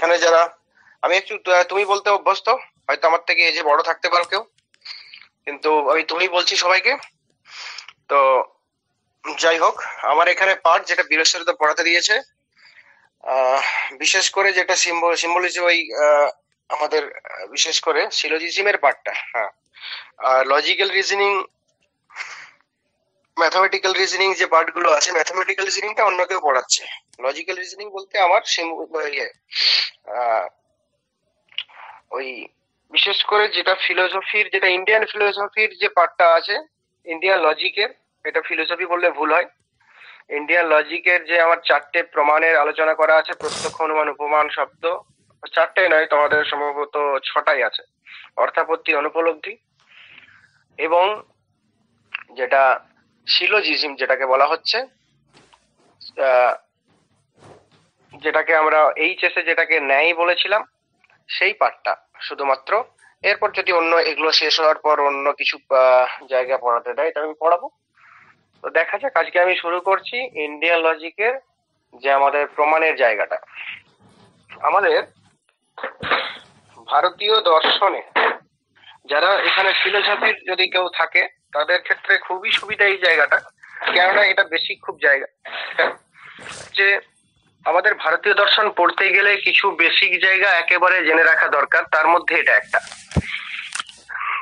এখানে যারা, আমি একটু তুমি বলতে অভ্যস্ত, হয়তো আমার থেকে এজে বড় থাকতে পারো কেউ, কিন্তু আমি তুমি বলছি সবাইকে। তো যাই হোক, আমার এখানে পার্ট যেটা বীরেশ্বরদা পড়াতে দিয়েছে, বিশেষ করে যেটা সিম্বলিজম, ওই আমাদের বিশেষ করে সিলোজিজমের পার্টটা, হ্যাঁ, আর লজিক্যাল রিজনিং, ম্যাথমেটিক্যাল রিজনিং যে পার্ট গুলো আছে, ম্যাথমেটিক্যাল রিজনিংটা অন্য কেউ পড়াচ্ছে। লজিক্যাল রিজনিং বলতে আমার ওই বিশেষ করে যেটা ফিলোসফির, যেটা ইন্ডিয়ান ফিলোসফির যে পার্টটা আছে, ইন্ডিয়ান লজিকের, এটা ফিলোসফি বললে ভুল হয়, ইন্ডিয়ান লজিকের যে আমার 4টে প্রমাণের আলোচনা করা আছে, প্রত্যক্ষ, অনুমান, উপমান, শব্দ, 4টে নয়, তোমাদের সম্ভবত 6টাই আছে, অর্থাপত্তি, অনুপলব্ধি, এবং যেটা সিলোজিজম যেটাকে বলা হচ্ছে, যেটাকে আমরা এইচএসে যেটাকে ন্যায় বলেছিলাম, সেই পার্টটা শুধুমাত্র। এরপর যদি অন্য এগুলো শেষ হওয়ার পর অন্য কিছু জায়গা পড়াতে দেয়, এটা আমি পড়াবো। তো দেখা যাক, আজকে আমি শুরু করছি ইন্ডিয়ান লজিকের যে আমাদের প্রমাণের জায়গাটা। আমাদের ভারতীয় দর্শনে যারা এখানে ফিলোসফির যদি কেউ থাকে, তাদের ক্ষেত্রে খুবই সুবিধা এই জায়গাটা, কেননা এটা বেসিক খুব জায়গা, যে আমাদের ভারতীয় দর্শন পড়তে গেলে কিছু বেসিক জায়গা একেবারে জেনে রাখা দরকার। তার মধ্যে এটা একটা,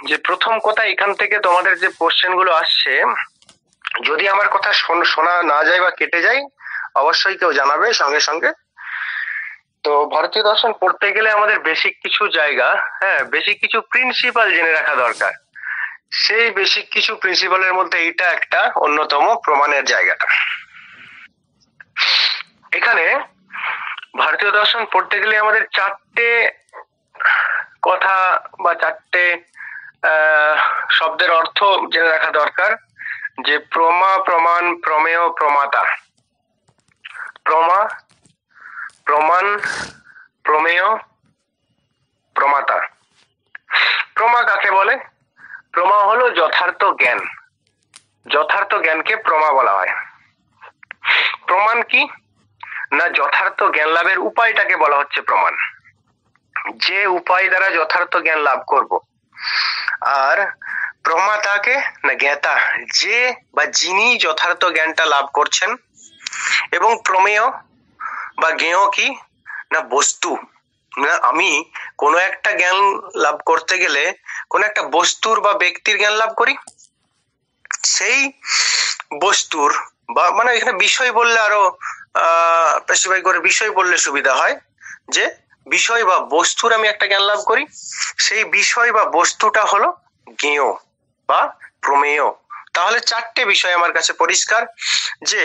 যে প্রথম কথা, এখান থেকে তোমাদের যে কোশ্চেন গুলো আসছে, যদি আমার কথা শোনা না যায় বা কেটে যায়, অবশ্যই কেউ জানাবে সঙ্গে সঙ্গে। তো ভারতীয় দর্শন পড়তে গেলে আমাদের বেসিক কিছু জায়গা, হ্যাঁ, বেসিক কিছু প্রিন্সিপাল জেনে রাখা দরকার। সেই বেসিক কিছু প্রিন্সিপালের মধ্যে এটা একটা অন্যতম, প্রমাণের জায়গাটা। এখানে ভারতীয় দর্শন পড়তে গেলে আমাদের 4টে কথা বা 4টে শব্দের অর্থ জেনে রাখা দরকার, যে প্রমা, প্রমাণ, প্রমেয়, প্রমাতা। প্রমা, প্রমাণ, প্রমেয়, প্রমাতা। প্রমা কাকে বলে? প্রমা হলো যথার্থ জ্ঞান, যথার্থ জ্ঞানকে প্রমা বলা হয়। প্রমাণ কি না, যথার্থ জ্ঞান লাভের উপায়টাকে বলা হচ্ছে প্রমাণ, যে উপায় দ্বারা যথার্থ জ্ঞান লাভ করব। আর প্রমাতাকে না, জ্ঞাতা, যে বা যিনি যথার্থ জ্ঞানটা লাভ করছেন। এবং প্রমেয় বা জ্ঞেয় কি না, বস্তু। না, আমি কোনো একটা জ্ঞান লাভ করতে গেলে কোনো একটা বস্তুর বা ব্যক্তির জ্ঞান লাভ করি, সেই বস্তুর বা, মানে এখানে বিষয় বললে আরো স্পেসিফাই করে বিষয় বললে সুবিধা হয়, যে বিষয় বা বস্তুর আমি একটা জ্ঞান লাভ করি, সেই বিষয় বা বস্তুটা হলো জ্ঞেয় বা প্রমেয়। তাহলে 4টে বিষয় আমার কাছে পরিষ্কার, যে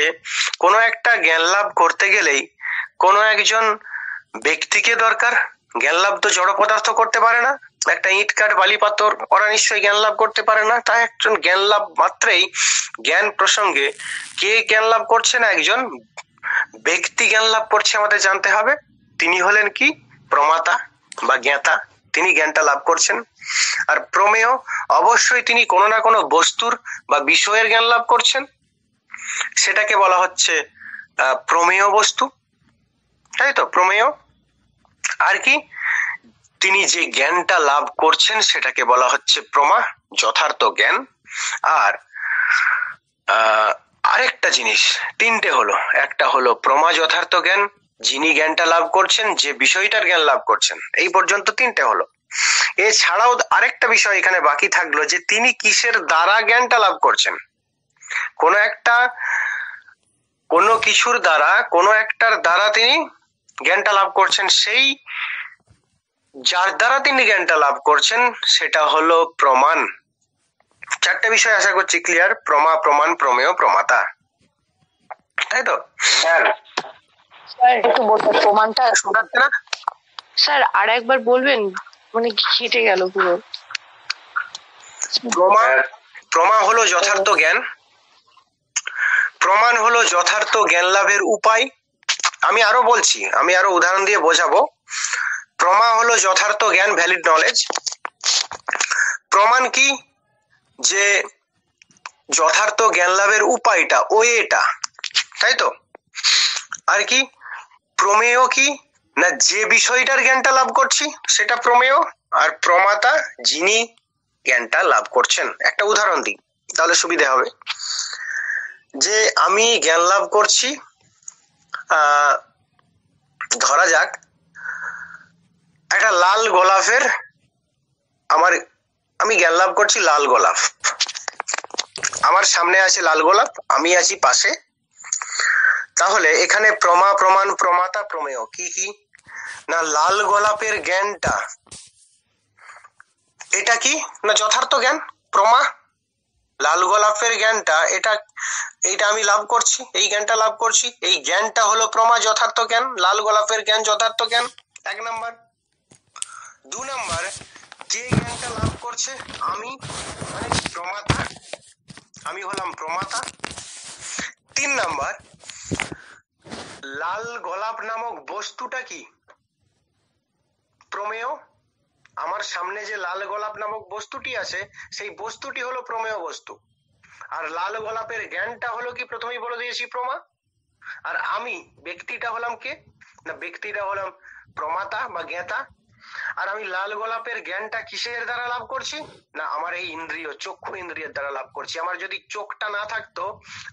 কোনো একটা জ্ঞান লাভ করতে গেলেই কোনো একজন ব্যক্তিকে দরকার। জ্ঞান লাভ তো জড় পদার্থ করতে পারে না, একটা ইট কাঠ বালি পাথর ওরা নিশ্চয়ই জ্ঞান লাভ করতে পারে না। তাই একজন জ্ঞান লাভ মাত্রেই, জ্ঞান প্রসঙ্গে কে জ্ঞান লাভ করছে না, একজন ব্যক্তি জ্ঞান লাভ করছে, আমাদের জানতে হবে। তিনি হলেন কি, প্রমাতা বা জ্ঞাতা, তিনি জ্ঞানটা লাভ করছেন। আর প্রমেয়, অবশ্যই তিনি কোনো না কোনো বস্তুর বা বিষয়ের জ্ঞান লাভ করছেন, সেটাকে বলা হচ্ছে প্রমেয় বস্তু, তাই তো, প্রমেয়। আর কি, তিনি যে জ্ঞানটা লাভ করছেন সেটাকে বলা হচ্ছে প্রমা, যথার্থ জ্ঞান। আর আরেকটা জিনিস, 3টে হলো, একটা হলো প্রমা, যথার্থ জ্ঞান, যিনি জ্ঞানটা লাভ করছেন, যে বিষয়টার জ্ঞান লাভ করছেন, এই পর্যন্ত 3টে হলো। এছাড়াও আরেকটা বিষয় এখানে বাকি থাকলো, যে তিনি কিসের দ্বারা জ্ঞানটা লাভ করছেন। কোনো কিছুর দ্বারা, কোনো একটার দ্বারা তিনি জ্ঞানটা লাভ করছেন, সেই যার দ্বারা তিনি জ্ঞানটা লাভ করছেন সেটা হলো প্রমাণ। 4টে বিষয় আশা করছি ক্লিয়ার, প্রমা, প্রমাণ, প্রমেয়, প্রমাতা, তাই তো? একটু বলতে, প্রমাণটা শোনাচ্ছে না স্যার? আর একবার বলবেন, মানে কেটে গেল পুরো। প্রমা হলো যথার্থ জ্ঞান, প্রমাণ হলো যথার্থ জ্ঞান লাভের উপায়। আমি আরো বলছি, আমি আরো উদাহরণ দিয়ে বোঝাবো। প্রমা হলো যথার্থ জ্ঞান, ভ্যালিড নলেজ। প্রমাণ কি, যে যথার্থ জ্ঞান লাভের উপায়টা, ওয়েটা, তাই তো? আর কি, প্রমেয় কি না যে বিষয়টার জ্ঞানটা লাভ করছি সেটা প্রমেয়, আর প্রমাতা যিনি জ্ঞানটা লাভ করছেন। একটা উদাহরণ দিই তাহলে সুবিধা হবে। যে আমি জ্ঞান লাভ করছি, ধরা যাক একটা লাল গোলাপের, আমি জ্ঞান লাভ করছি লাল গোলাপ, আমার সামনে আছে লাল গোলাপ, আমি আছি পাশে। তাহলে এখানে প্রমা, প্রমাণ, প্রমাতা, প্রমেয় কি কি? না লাল গোলাপের জ্ঞানটা, এটা কি না যথার্থ জ্ঞান, প্রমা। লাল গোলাপের জ্ঞানটা এইটা আমি লাভ করছি, এই জ্ঞানটা লাভ করছি, এই জ্ঞানটা হলো প্রমা, যথার্থ জ্ঞান। লাল গোলাপের জ্ঞান যথার্থ জ্ঞান, 1 নাম্বার। 2 নাম্বার, যে জ্ঞানটা লাভ করছে আমি, মানে প্রমাতা, আমি হলাম প্রমাতা। 3 নাম্বার, লাল গোলাপ নামক বস্তুটা কি? প্রমেয়। আমার সামনে যে লাল গোলাপ নামক বস্তুটি আছে সেই বস্তুটি হলো প্রমেয় বস্তু, আর লাল গোলাপের জ্ঞানটা হলো কি, প্রথমেই বলে দিয়েছি, প্রমা। আর আমি ব্যক্তিটা হলাম কে? না ব্যক্তিটা হলাম প্রমাতা বা জ্ঞাতা। আর আমি লাল গোলাপের জ্ঞানটা কিসের দ্বারা লাভ করছি? না আমার এই ইন্দ্রিয়, চক্ষু ইন্দ্রিয়ের দ্বারা লাভ করছি। আমার যদি চোখটা না থাকতো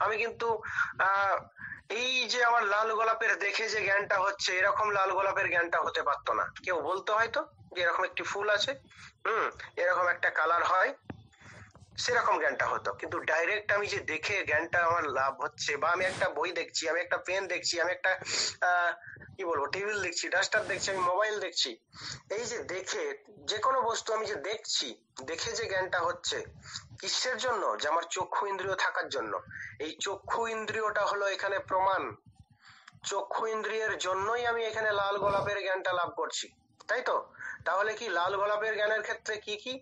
আমি কিন্তু এই যে আমার লাল গোলাপের দেখে যে জ্ঞানটা হচ্ছে, এরকম লাল গোলাপের জ্ঞানটা হতে পারতো না। কেউ বলতো হয়তো যে এরকম একটি ফুল আছে, এরকম একটা কালার হয়, সেরকম জ্ঞানটা হতো। কিন্তু ডাইরেক্ট আমি যে দেখে জ্ঞানটা আমার লাভ হচ্ছে, বা আমি একটা বই দেখছি, আমি একটা পেন দেখছি, আমি একটা কি বলবো টেবিল দেখছি, ডাস্টার দেখছি, আমি মোবাইল দেখছি, এই যে দেখে যে কোনো বস্তু আমি যে দেখছি, দেখে যে জ্ঞানটা হচ্ছে কিসের জন্য? যে আমার চক্ষু ইন্দ্রিয় থাকার জন্য। এই চক্ষু ইন্দ্রিয়টা হলো এখানে প্রমাণ। চক্ষু ইন্দ্রিয়ের জন্যই আমি এখানে লাল গোলাপের জ্ঞানটা লাভ করছি, তাই তো? তাহলে কি লাল গোলাপের জ্ঞানের ক্ষেত্রে কি কি?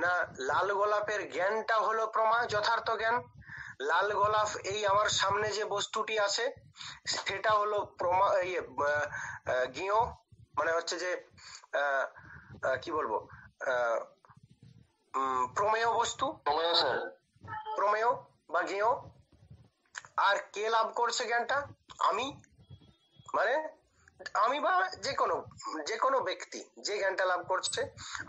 না লাল গোলাপের জ্ঞানটা হলো প্রমা, যথার্থ জ্ঞান। লাল গোলাপ এই আমার সামনে যে বস্তুটি আছে সেটা হলো প্রমা, জ্ঞেয়, মানে হচ্ছে যে কি বলবো, প্রমেয় বস্তু, প্রমেয় বা জ্ঞেয়। আর কে লাভ করছে জ্ঞানটা? আমি, মানে আমি বা যে কোনো ব্যক্তি যে জ্ঞানটা লাভ করছে।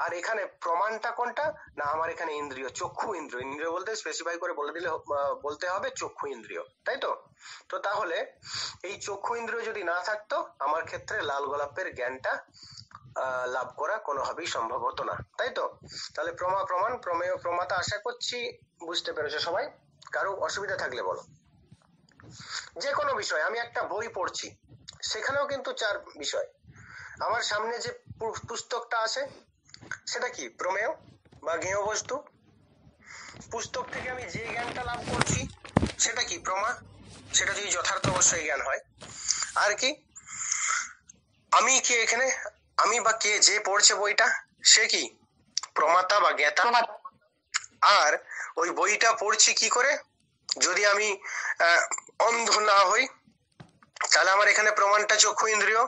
আর এখানে প্রমাণটা কোনটা? না আমার এখানে ইন্দ্রিয়, চক্ষু ইন্দ্রিয়। ইন্দ্রিয় বলতে স্পেসিফাই করে বলে দিলে বলতে হবে চক্ষু ইন্দ্রিয়, তাই তো? তো তাহলে এই চক্ষু ইন্দ্রিয় যদি না থাকতো আমার ক্ষেত্রে লাল গোলাপের জ্ঞানটা লাভ করা কোনোভাবেই সম্ভব হতো না, তাই তো? তাহলে প্রমা, প্রমাণ, প্রমেয়, প্রমাতা, আশা করছি বুঝতে পেরেছো সবাই। কারো অসুবিধা থাকলে বলো। যে কোনো বিষয়, আমি একটা বই পড়ছি, সেখানেও কিন্তু 4 বিষয়। আমার সামনে যে পুস্তকটা আছে সেটা কি? প্রমেয় বা জ্ঞেয় বস্তু। পুস্তক থেকে আমি যে জ্ঞানটা লাভ করছি সেটা কি? প্রমা। সেটা যদি যথার্থ অবশ্যই জ্ঞান হয়। আর কি? আমি কি এখানে, আমি বা কে যে পড়ছে বইটা সে কি? প্রমাতা বা জ্ঞাতা। আর ওই বইটা পড়ছি কি করে? যদি আমি অন্ধ না হই তাহলে আমার এখানে প্রমাণটা চক্ষু ইন্দ্রিয়।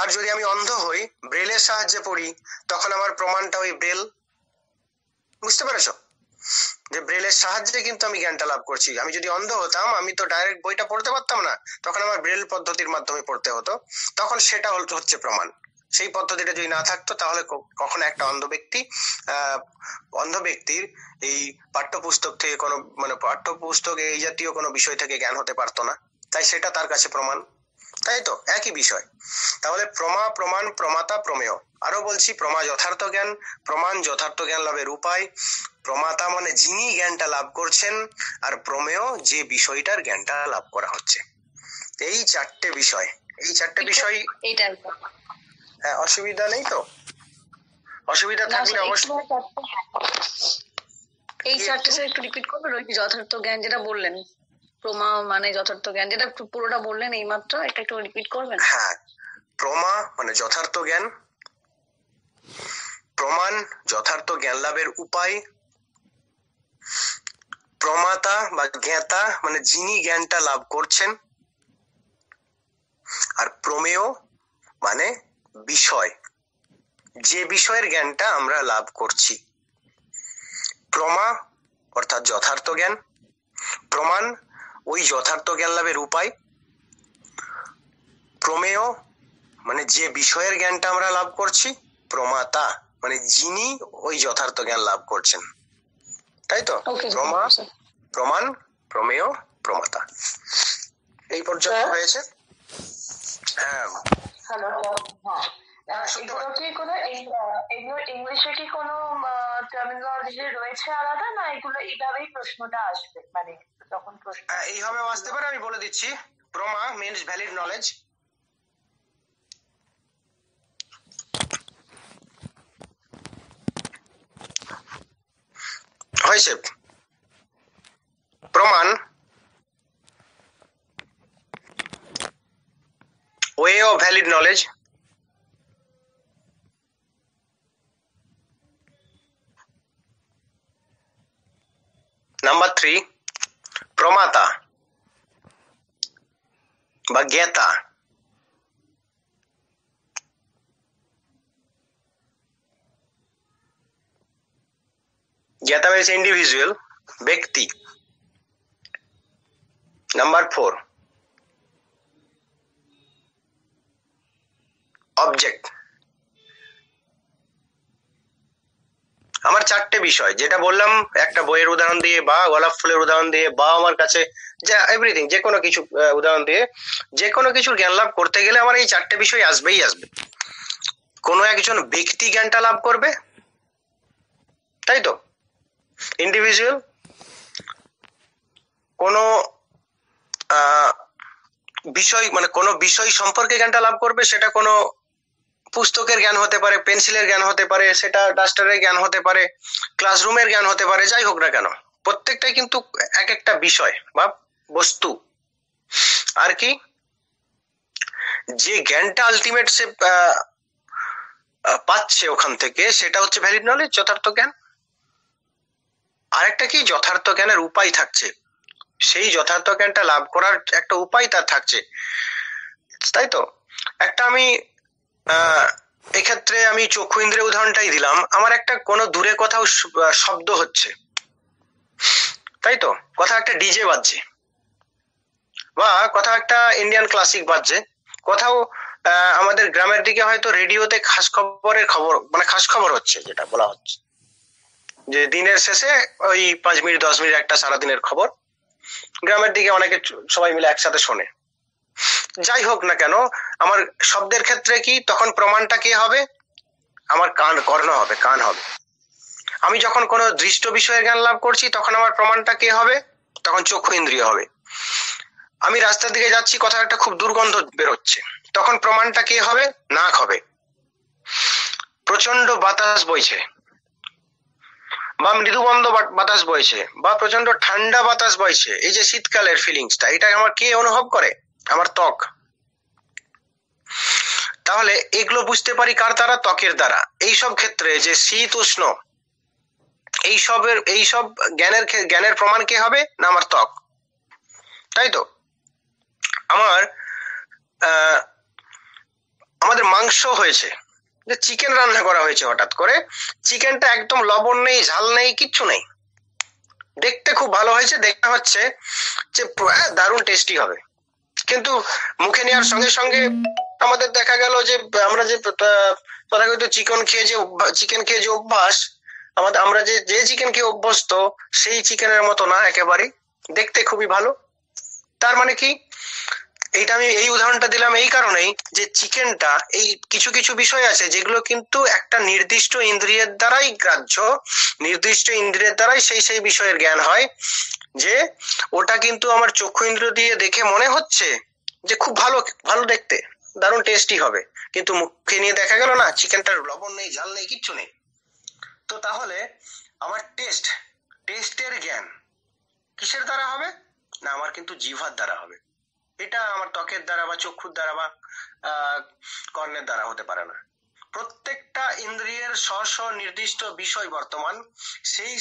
আর যদি আমি অন্ধ হই, ব্রেলের সাহায্যে পড়ি, তখন আমার প্রমাণটা ওই ব্রেল। বুঝতে পেরেছো? যে ব্রেলের সাহায্যে কিন্তু আমি জ্ঞানটা লাভ করছি। আমি যদি অন্ধ হতাম আমি তো ডাইরেক্ট বইটা পড়তে পারতাম না, তখন আমার ব্রেল পদ্ধতির মাধ্যমে পড়তে হতো, তখন সেটা হচ্ছে প্রমাণ। সেই পদ্ধতিটা যদি না থাকতো তাহলে কখনো একটা অন্ধ ব্যক্তির এই পাঠ্যপুস্তক থেকে কোনো, মানে পাঠ্যপুস্তকে এই জাতীয় কোনো বিষয় থেকে জ্ঞান হতে পারতো না, তাই সেটা তার কাছে প্রমাণ, তাই তো? একই বিষয়। তাহলে প্রমা, প্রমাণ, প্রমাতা, প্রমেয়। আরো বলছি, প্রমা যথার্থ জ্ঞান, প্রমাণ যথার্থ জ্ঞান লাভের উপায়, প্রমাতা মানে যিনি জ্ঞানটা লাভ করছেন, আর প্রমেয় যে বিষয়টার জ্ঞানটা লাভ করা হচ্ছে। এই 4টে বিষয়, এই 4টে বিষয়। হ্যাঁ, অসুবিধা নেই তো? অসুবিধা থাকলে অবশ্যই এই 4টে স্যার একটু রিপিট করবেন। ওই যথার্থ জ্ঞান যেটা বললেন, প্রমা মানে যথার্থ জ্ঞান, যেটা পুরোটা বললেন এই মাত্র, এটা একটু রিপিট করবেন। হ্যাঁ, প্রমা মানে যথার্থ জ্ঞান, প্রমাণ যথার্থ জ্ঞান লাভের উপায়, প্রমাতা বা জ্ঞাতা মানে যিনি জ্ঞানটা লাভ করছেন, আর প্রমেয় মানে বিষয়, যে বিষয়ের জ্ঞানটা আমরা লাভ করছি। প্রমা অর্থাৎ যথার্থ জ্ঞান, প্রমাণ ওই যথার্থ জ্ঞান লাভের উপায়, প্রমেয় মানে যে বিষয়ের জ্ঞানটা আমরা লাভ করছি, প্রমাতা মানে যিনি ওই যথার্থ জ্ঞান লাভ করছেন, তাই তো? ওকে প্রমা, প্রমাণ, প্রমেয়, প্রমাতা, এই পর্যন্ত হয়েছে। হ্যাঁ, হ্যালো। হ্যাঁ, এগুলো কি কোনো এগুলো ইংলিশে কি কোনো টার্মিনোলজি রয়েছে আলাদা, না এগুলো এইভাবেই প্রশ্নটা আসবে, মানে তখন প্রশ্ন এইভাবে আসতে পারে। আমি বলে দিচ্ছি, প্রমা মিনস ভ্যালিড নলেজ, হয়েছে। প্রমাণ way of valid knowledge, number 3 প্রমাতা বা জ্ঞাতা, জ্ঞাতা means ইন্ডিভিজুয়াল, ব্যক্তি। Number 4 object. আমার 4টে বিষয়, যেটা বললাম একটা বইয়ের উদাহরণ দিয়ে বা গোলাপ ফুলের উদাহরণ দিয়ে বা আমার কাছে যা এভরিথিং, যে কোনো কিছু উদাহরণ দিয়ে যে কোনো কিছুর জ্ঞান লাভ করতে গেলে আমার এই 4টে বিষয় আসবেই আসবে। কোনো একজন ব্যক্তি জ্ঞানটা লাভ করবে, তাই তো, ইন্ডিভিজুয়াল। কোনো বিষয় মানে কোনো বিষয় সম্পর্কে জ্ঞানটা লাভ করবে, সেটা কোনো পুস্তকের জ্ঞান হতে পারে, পেন্সিলের জ্ঞান হতে পারে, সেটা ডাস্টারের জ্ঞান হতে পারে, ক্লাসরুমের জ্ঞান হতে পারে, যাই হোক না কেন, প্রত্যেকটাই কিন্তু এক একটা বিষয় বা বস্তু। আর কি, যে জ্ঞানটা আলটিমেট সে পাচ্ছে ওখান থেকে, সেটা হচ্ছে ভ্যালিড নলেজ, যথার্থ জ্ঞান। আরেকটা কি, যথার্থ জ্ঞানের উপায় থাকছে, সেই যথার্থ জ্ঞানটা লাভ করার একটা উপায় তার থাকছে, তাই তো। একটা আমি এক্ষেত্রে আমি চক্ষু ইন্দ্রিয়ের উদাহরণটাই দিলাম। আমার একটা কোনো দূরে কোথাও শব্দ হচ্ছে, তাই তো, কোথাও একটা ডিজে বাজছে বা কোথাও একটা ইন্ডিয়ান ক্লাসিক বাজছে, কোথাও আমাদের গ্রামের দিকে হয়তো রেডিওতে খাস খবরের খবর, মানে খাস খবর হচ্ছে, যেটা বলা হচ্ছে যে দিনের শেষে ওই 5 মিনিট 10 মিনিট একটা সারাদিনের খবর, গ্রামের দিকে অনেকে সবাই মিলে একসাথে শোনে। যাই হোক না কেন, আমার শব্দের ক্ষেত্রে কি তখন প্রমাণটা কি হবে, আমার কান, কর্ণ হবে, কান হবে। আমি যখন কোনো দৃষ্ট বিষয়ের জ্ঞান লাভ করছি, তখন আমার প্রমাণটা কে হবে, তখন চক্ষু ইন্দ্রিয় হবে। আমি রাস্তার দিকে যাচ্ছি, কোথাও একটা খুব দুর্গন্ধ বেরোচ্ছে, তখন প্রমাণটা কে হবে, নাক হবে। প্রচন্ড বাতাস বইছে বা মৃদুবন্ধ বাতাস বইছে বা প্রচন্ড ঠান্ডা বাতাস বইছে, এই যে শীতকালের ফিলিংসটা, এটা আমার কে অনুভব করে, আমার ত্বক। তাহলে এগুলো বুঝতে পারি কার দ্বারা, ত্বকের দ্বারা। এইসব ক্ষেত্রে যে শীত উষ্ণ, এইসব জ্ঞানের প্রমাণ কে হবে, না আমার ত্বক, তাই তো। আমাদের মাংস হয়েছে, যে চিকেন রান্না করা হয়েছে, হঠাৎ করে চিকেনটা একদম লবণ নেই, ঝাল নেই, কিচ্ছু নেই, দেখতে খুব ভালো হয়েছে, দেখতে হচ্ছে যে দারুণ টেস্টি হবে, কিন্তু মুখে নেওয়ার সঙ্গে সঙ্গে আমাদের দেখা গেল যে আমরা যে তথাকথিত চিকেন খেয়ে যে অভ্যাস, আমরা যে চিকেন খেয়ে অভ্যস্ত, সেই চিকেনের মতো না একেবারে, দেখতে খুবই ভালো। তার মানে কি, এইটা আমি এই উদাহরণটা দিলাম এই কারণেই যে চিকেনটা, এই কিছু কিছু বিষয় আছে যেগুলো কিন্তু একটা নির্দিষ্ট ইন্দ্রিয়ের দ্বারাই গ্রাহ্য, নির্দিষ্ট ইন্দ্রিয়ের দ্বারাই সেই বিষয়ের জ্ঞান হয়, যে ওটা কিন্তু আমার চক্ষু ইন্দ্রিয় দিয়ে দেখে মনে হচ্ছে যে খুব ভালো ভালো দেখতে, দারুণ টেস্টি হবে, কিন্তু মুখে নিয়ে দেখা গেল না, চিকেনটার লবণ নেই, ঝাল নেই, কিচ্ছু নেই। তো তাহলে আমার টেস্টের জ্ঞান কিসের দ্বারা হবে, না আমার কিন্তু জিহ্বার দ্বারা হবে। এটা আমার ত্বকের দ্বারা বা চক্ষুর দ্বারা বা কর্ণের দ্বারা হতে পারে না। প্রত্যেকটা ইন্দ্রিয়ের স্ব নির্দিষ্ট বিষয় বর্তমান,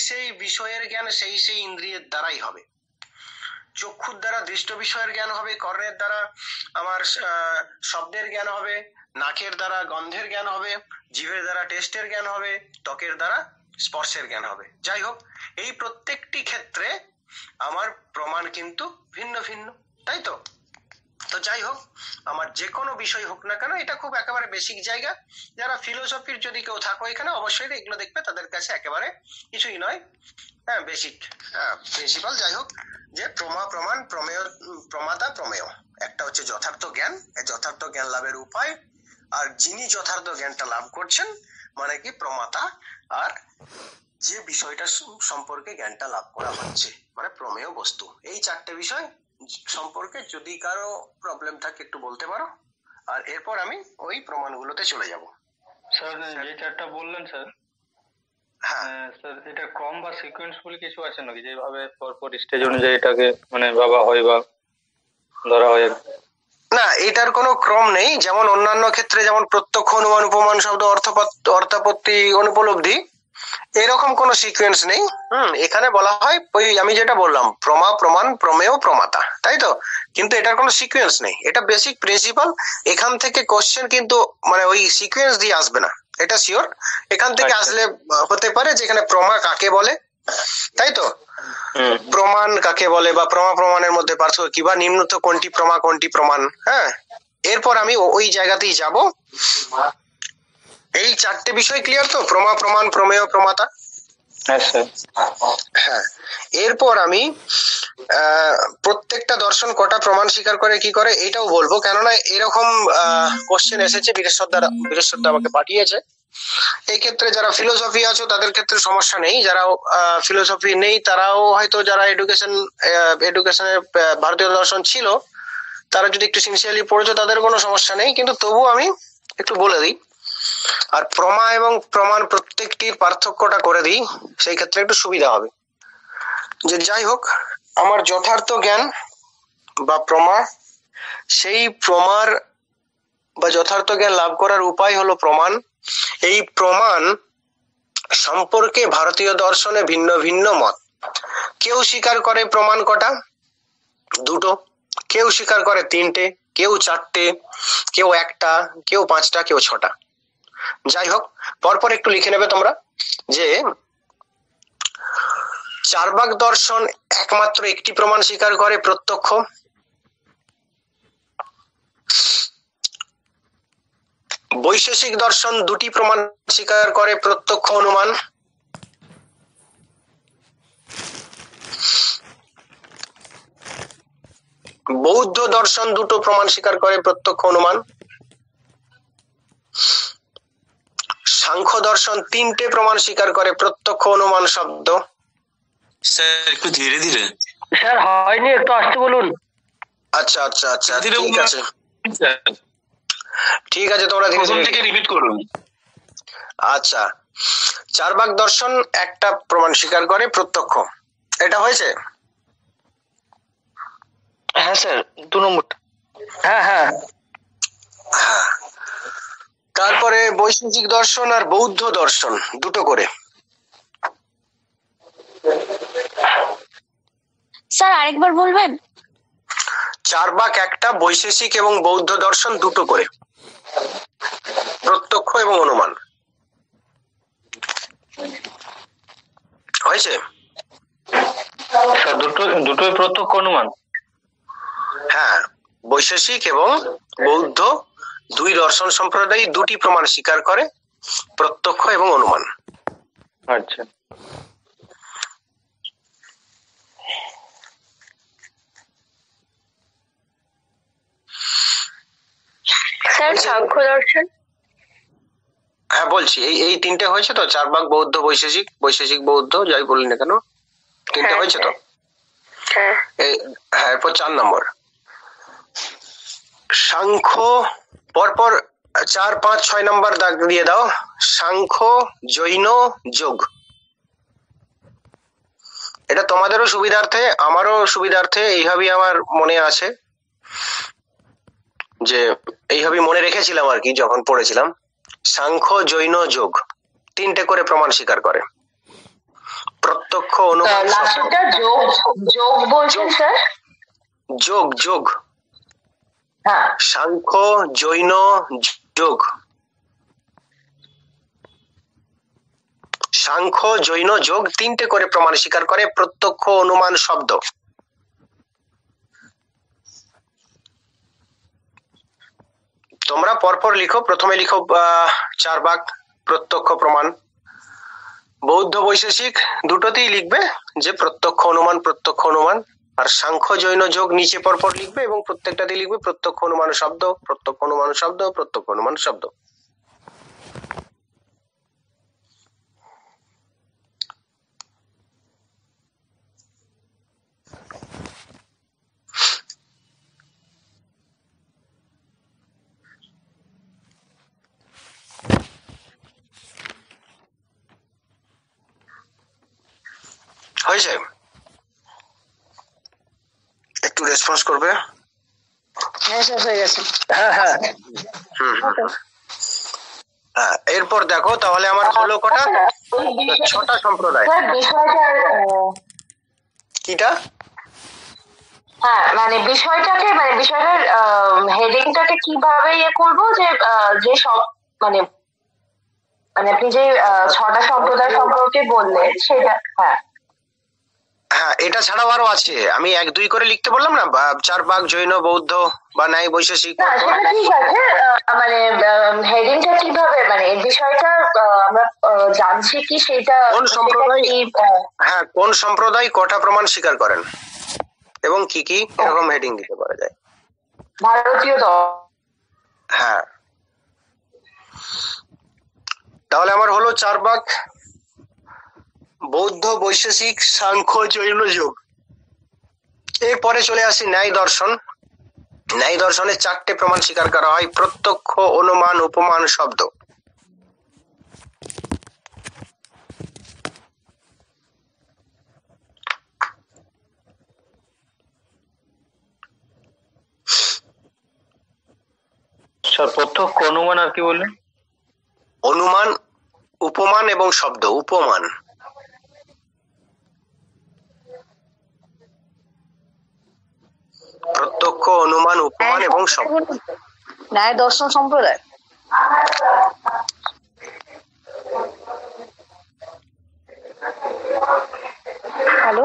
সেই বিষয়ের জ্ঞান সেই ইন্দ্রিয়ের দ্বারাই হবে। চক্ষুর দ্বারা দৃষ্ট বিষয়ের জ্ঞান হবে, কর্ণের দ্বারা আমার শব্দের জ্ঞান হবে, নাকের দ্বারা গন্ধের জ্ঞান হবে, জিভের দ্বারা টেস্টের জ্ঞান হবে, ত্বকের দ্বারা স্পর্শের জ্ঞান হবে। যাই হোক, এই প্রত্যেকটি ক্ষেত্রে আমার প্রমাণ কিন্তু ভিন্ন ভিন্ন, তাই তো। তো যাই হোক, আমার যে কোনো বিষয় হোক না কেন, এটা খুব একেবারে বেসিক জায়গা। যারা ফিলোসফির যদি কেউ থাকো এখানে, অবশ্যই এগুলো দেখবে, তাদের কাছে একেবারে কিছুই নয়। হ্যাঁ, বেসিক প্রিন্সিপাল। যাই হোক, যে প্রমা, প্রমাণ, প্রমেয়, প্রমাতা, প্রমেয়, একটা হচ্ছে যথার্থ জ্ঞান, যথার্থ জ্ঞান লাভের উপায়, আর যিনি যথার্থ জ্ঞানটা লাভ করছেন মানে কি প্রমাতা, আর যে বিষয়টা সম্পর্কে জ্ঞানটা লাভ করা হচ্ছে মানে প্রমেয় বস্তু। এই চারটে বিষয় সম্পর্কে যদি কারো প্রবলেম থাকে একটু বলতে পারো, আর এরপর আমি ওই প্রমাণগুলোতে চলে যাব। স্যার যে চারটা বললেন স্যার, হ্যাঁ স্যার এটা ক্রম বা সিকোয়েন্স বলে কিছু আছে নাকি, যেভাবে পরপর স্টেজ অনুযায়ী এটাকে মানে ভাবা হয় বা ধরা হয়? না, এটার কোনো ক্রম নেই। যেমন অন্যান্য ক্ষেত্রে যেমন প্রত্যক্ষ, অনুমান, উপমান, শব্দ, অর্থাপত্তি, অনুপলব্ধি, এরকম কোনো সিকোয়েন্স নেই। এখানে বলা হয় ওই আমি যেটা বললাম, প্রমা, প্রমাণ, প্রমেয়, প্রমাতা, তাই তো? কিন্তু এটার কোনো সিকোয়েন্স নেই, এটা বেসিক প্রিন্সিপাল। এখান থেকে কোশ্চেন কিন্তু মানে ওই সিকোয়েন্স দিয়ে আসবে না, এটা শিওর। এখান থেকে আসলে হতে পারে যেখানে প্রমা কাকে বলে, তাই তো, প্রমাণ কাকে বলে, বা প্রমা প্রমাণের মধ্যে পার্থক্য কি, বা নিম্নত কোনটি প্রমা কোনটি প্রমাণ। হ্যাঁ, এরপর আমি ওই জায়গাতেই যাব। এই চারটে বিষয় ক্লিয়ার তো, প্রমা, প্রমাণ, প্রমেয়, প্রমাতা? হ্যাঁ, এরপর আমি প্রত্যেকটা দর্শন কটা প্রমাণ স্বীকার করে কি করে এটাও বলবো, কেননা এরকম কোশ্চেন এসেছে, বীরেশ্বরদা আমাকে পাঠিয়েছে। এই ক্ষেত্রে যারা ফিলোসফি আছো তাদের ক্ষেত্রে সমস্যা নেই, যারা ফিলোসফি নেই তারাও হয়তো, যারা এডুকেশনে ভারতীয় দর্শন ছিল, তারা যদি একটু সিনসিয়ারলি পড়েছো তাদের কোনো সমস্যা নেই, কিন্তু তবুও আমি একটু বলে দিই। আর প্রমা এবং প্রমাণ প্রত্যেকটির পার্থক্যটা করে দিই, সেই ক্ষেত্রে একটু সুবিধা হবে। যে যাই হোক, আমার যথার্থ জ্ঞান বা প্রমা, সেই প্রমার বা যথার্থ জ্ঞান লাভ করার উপায় হলো প্রমাণ। এই প্রমাণ সম্পর্কে ভারতীয় দর্শনে ভিন্ন ভিন্ন মত। কেউ স্বীকার করে প্রমাণ কটা, দুটো, কেউ স্বীকার করে তিনটে, কেউ চারটে, কেউ একটা, কেউ পাঁচটা, কেউ ছটা। যাই হোক, পরপর একটু লিখে নেবে তোমরা যে চার্বাক দর্শন একমাত্র একটি প্রমাণ স্বীকার করে, প্রত্যক্ষ। বৈশেষিক দর্শন দুটি প্রমাণ স্বীকার করে, প্রত্যক্ষ, অনুমান। বৌদ্ধ দর্শন দুটো প্রমাণ স্বীকার করে, প্রত্যক্ষ, অনুমান। সাংখ্য দর্শন তিনটে প্রমাণ স্বীকার করে, প্রত্যক্ষ, অনুমান, শব্দ। স্যার একটু ধীরে ধীরে। স্যার হয়নি, একটু আসতে বলুন। আচ্ছা আচ্ছা আচ্ছা, ধীরে ঠিক আছে ঠিক আছে, তোমরা ধীরে প্রথম ধীরে থেকে রিপিট করুন। আচ্ছা, চার্বাক দর্শন একটা প্রমাণ স্বীকার করে, প্রত্যক্ষ। এটা হয়েছে? হ্যাঁ স্যার, 2 নম্বরটা। হ্যাঁ হ্যাঁ। তারপরে বৈশেষিক দর্শন আর বৌদ্ধ দর্শন দুটো করে। স্যার আরেকবার বলবেন? চার্বাক একটা, বৈশেষিক এবং বৌদ্ধ দর্শন দুটো করে, প্রত্যক্ষ এবং অনুমান। হয়েছে? স্যার দুটোই প্রত্যক্ষ, অনুমান। হ্যাঁ, বৈশেষিক এবং বৌদ্ধ দুই দর্শন সম্প্রদায় দুটি প্রমাণ স্বীকার করে, প্রত্যক্ষ এবং অনুমান। আচ্ছা স্যার সাংখ্য দর্শন? হ্যাঁ বলছি, এই তিনটে হয়েছে তো, চার্বাক, বৌদ্ধ, বৈশেষিক, বৈশেষিক বৌদ্ধ, যাই বলি না কেন, তিনটে হয়েছে তো। হ্যাঁ। হ্যাঁ, এরপর 4 নম্বর সাংখ্য। পরপর 4, 5, 6 নম্বর দাগ দিয়ে দাও। সাংখ্য, জৈন, যোগ। এটা তোমাদেরও সুবিধার্থে, আমারও সুবিধার্থে, এইভাবেই আমার মনে আছে, যে এইভাবে মনে রেখেছিলাম আর কি যখন পড়েছিলাম। সাংখ্য, জৈন, যোগ তিনটে করে প্রমাণ স্বীকার করে, প্রত্যক্ষ, অনুমান, লাস্টটা যোগ যোগ বলছেন স্যার? যোগ যোগ, হ্যাঁ। সাংখ্য, জৈন, যোগ। সাংখ্য, জৈন, যোগ তিনটে করে প্রমাণ স্বীকার করে, প্রত্যক্ষ, অনুমান, শব্দ। তোমরা পরপর লিখো। প্রথমে লিখো চার ভাগ প্রত্যক্ষ প্রমাণ। বৌদ্ধ বৈশেষিক দুটোতেই লিখবে যে প্রত্যক্ষ অনুমান, আর সাংখ্য জৈন যোগ নিচে পরপর লিখবে এবং প্রত্যেকটাতে লিখবে প্রত্যক্ষ অনুমান শব্দ, প্রত্যক্ষ অনুমান শব্দ, প্রত্যক্ষ অনুমান শব্দ। হয়েছে? একটু রেসপন্স করবে। হ্যাঁ স্যার হয়ে গেছে। হ্যাঁ, এরপর দেখো তাহলে আমার হলো কটা? 6টা সম্প্রদায়। কিটা? হ্যাঁ মানে বিষয়টার হেডিংটাকে কিভাবে করবো যে সব মানে আপনি যে 6টা সম্প্রদায় সম্পর্কে বললেন সেটা। হ্যাঁ, এটা ছাড়াও আরো আছে। আমি 1-2 করে লিখতে বললাম না, চার ভাগ জৈন, বৌদ্ধ বা ন্যায় বৈশেষিক। সেটা ঠিক আছে, মানে হেডিংটা কিভাবে এর বিষয়টা আমরা জানছি কি সেটা কোন সম্প্রদায়, হ্যাঁ কোন সম্প্রদায় কটা প্রমাণ স্বীকার করেন এবং কি কি, এরকম হেডিং দিতে পারা যায়। ভারতীয় দল। হ্যাঁ, তাহলে আমার হলো চার ভাগ বৌদ্ধ বৈশেষিক সাংখ্য জৈন যোগ। এরপরে চলে আসি ন্যায় দর্শন। ন্যায় দর্শনে 4টে প্রমাণ স্বীকার করা হয়: প্রত্যক্ষ, অনুমান, উপমান, শব্দ। স্যার প্রত্যক্ষ, অনুমান আর কি বললেন? অনুমান, উপমান এবং শব্দ। উপমান প্রত্যক্ষ, অনুমান, উপমান এবং শব্দ। ন্যায় দর্শন সম্প্রদায়। হ্যালো,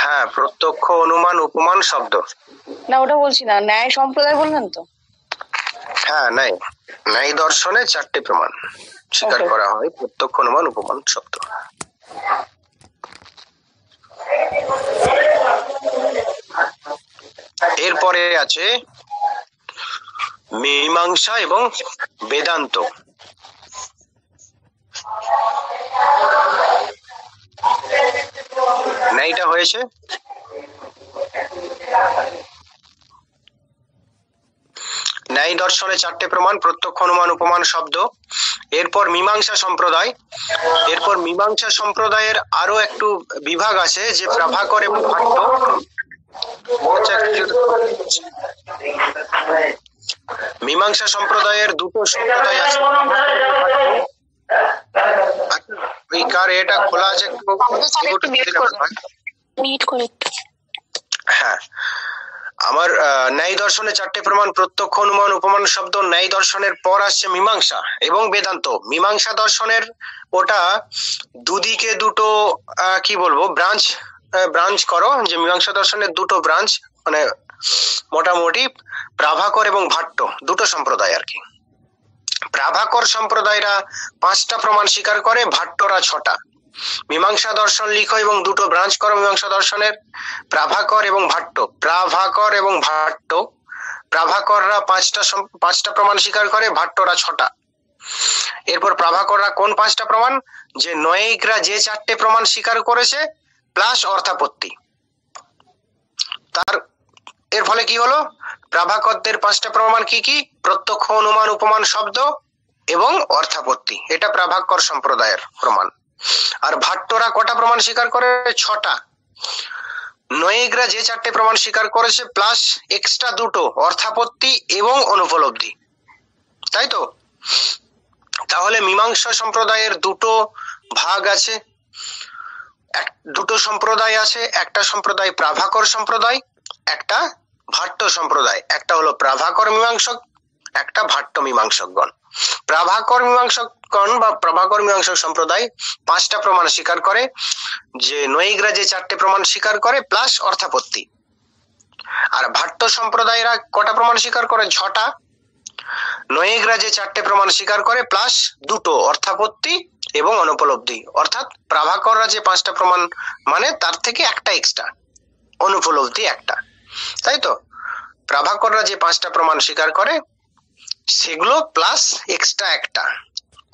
হ্যাঁ, প্রত্যক্ষ, অনুমান, উপমান, শব্দ। না ওটা বলছি না, ন্যায় সম্প্রদায় বললেন তো? হ্যাঁ, ন্যায় দর্শনে 4টে প্রমাণ স্বীকার করা হয়: প্রত্যক্ষ, অনুমান, উপমান, শব্দ। এরপরে আছে মীমাংসা এবং বেদান্ত। ন্যায়টা হয়েছে। ন্যায় দর্শনে 4টে প্রমাণ: প্রত্যক্ষ, অনুমান, উপমান, শব্দ। এরপর মীমাংসা সম্প্রদায়। এরপর মীমাংসা সম্প্রদায়ের আরো একটু বিভাগ আছে, যে প্রভাকর এবং ভাট্ট। মীমাংসা সম্প্রদায়ের দুটো সম্প্রদায় আছে। কার এটা খোলা আছে? হ্যাঁ, আমার ন্যায় দর্শনে 4টে প্রমাণ: প্রত্যক্ষ, অনুমান, উপমান, শব্দ। ন্যায় দর্শনের পর আসছে মীমাংসা এবং বেদান্ত। মীমাংসা দর্শনের ওটা দুদিকে দুটো কি বলবো ব্রাঞ্চ করো, যে মীমাংসা দর্শনের দুটো ব্রাঞ্চ, মানে মোটামুটি প্রাভাকর এবং ভাট্ট দুটো সম্প্রদায় আর কি। প্রাভাকর সম্প্রদায়রা 5টা প্রমাণ স্বীকার করে, ভাট্টরা 6টা। মীমাংসা দর্শন লিখো এবং দুটো ব্রাঞ্চ করো মীমাংসা দর্শনের: প্রাভাকর এবং ভাট্ট। প্রাভাকর এবং ভাট্ট। প্রাভাকররা 5টা প্রমাণ স্বীকার করে, ভাট্টরা 6টা। এরপর প্রাভাকররা কোন 5টা প্রমাণ? যে নৈয়িকরা যে 4টে প্রমাণ স্বীকার করেছে প্লাস অর্থাপত্তি। এর ফলে কি হলো? প্রাভাকরদের 5টা প্রমাণ কি কি? প্রত্যক্ষ, অনুমান, উপমান, শব্দ এবং অর্থাপত্তি। এটা প্রাভাকর সম্প্রদায়ের প্রমাণ। আর ভাট্টরা কটা প্রমাণ স্বীকার করে? 6টা। নৈয়িকরা যে 4টে প্রমাণ স্বীকার করেছে প্লাস এক্সট্রা দুটো, অর্থাপত্তি এবং অনুপলব্ধি। তাই তো? তাহলে মীমাংসা সম্প্রদায়ের দুটো ভাগ আছে, দুটো সম্প্রদায় আছে। একটা সম্প্রদায় প্রাভাকর সম্প্রদায়, একটা ভাট্ট সম্প্রদায়। একটা হলো প্রাভাকর মীমাংসক, একটা ভাট্ট মীমাংসকগণ। প্রাভাকর মীমাংসকগণ বা প্রাভাকর মীমাংসক সম্প্রদায় 5টা প্রমাণ স্বীকার করে, যে নৈয়িকরা যে 4টে প্রমাণ স্বীকার করে প্লাস অর্থাপত্তি। আর ভাট্ট সম্প্রদায়েরা কটা প্রমাণ স্বীকার করে? 6টা। নয়েগরা যে 4টে প্রমাণ স্বীকার করে প্লাস 2টো অর্থাপত্তি এবং অনুপলব্ধি, অর্থাৎ প্রাভাকররা যে 5টা প্রমাণ মানে তার থেকে একটা এক্সট্রা, অনুপলব্ধি একটা, তাই তো? প্রাভাকররা যে 5টা প্রমাণ স্বীকার করে সেগুলো প্লাস এক্সট্রা একটা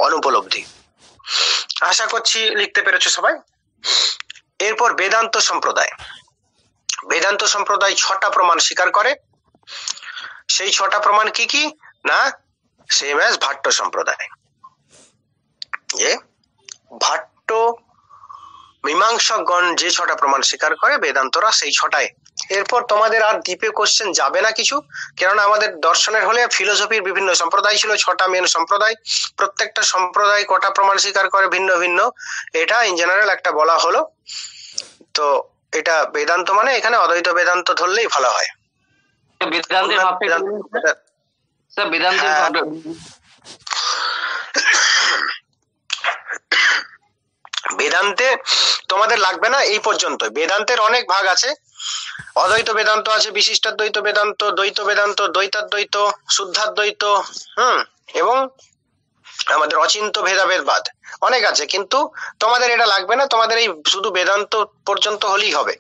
অনুপলব্ধি। আশা করছি লিখতে পেরেছো সবাই। এরপর বেদান্ত সম্প্রদায়। বেদান্ত সম্প্রদায় 6টা প্রমাণ স্বীকার করে। সেই 6টা প্রমাণ কি কি? না সেম অ্যাজ ভাট্ট সম্প্রদায়। যে ভাট্ট মীমাংসকগণ যে 6টা প্রমাণ স্বীকার করে, বেদান্তরা সেই 6টায়। এরপর তোমাদের আর ডিপে কোশ্চেন যাবে না কিছু, কেননা আমাদের দর্শনের হলে ফিলোসফির বিভিন্ন সম্প্রদায় ছিল, 6টা মেন সম্প্রদায়। প্রত্যেকটা সম্প্রদায় কটা প্রমাণ স্বীকার করে ভিন্ন ভিন্ন, এটা ইন জেনারেল একটা বলা হলো। তো এটা বেদান্ত মানে এখানে অদ্বৈত বেদান্ত ধরলেই ভালো হয়। বেদান্তের ভাবটা স্যার, বেদান্তের ভাবটা বেদান্তে তোমাদের লাগবে না এই পর্যন্ত। বেদান্তের অনেক ভাগ আছে, অদ্বৈত বেদান্ত আছে, বিশিষ্টাদ্বৈত বেদান্ত, দ্বৈত বেদান্ত, দ্বৈতাদ্বৈত, শুদ্ধাদ্বৈত, এবং আমাদের অচিন্ত ভেদাভেদবাদ অনেক আছে, কিন্তু তোমাদের এটা লাগবে না। তোমাদের এই শুধু বেদান্ত পর্যন্ত হলেই হবে।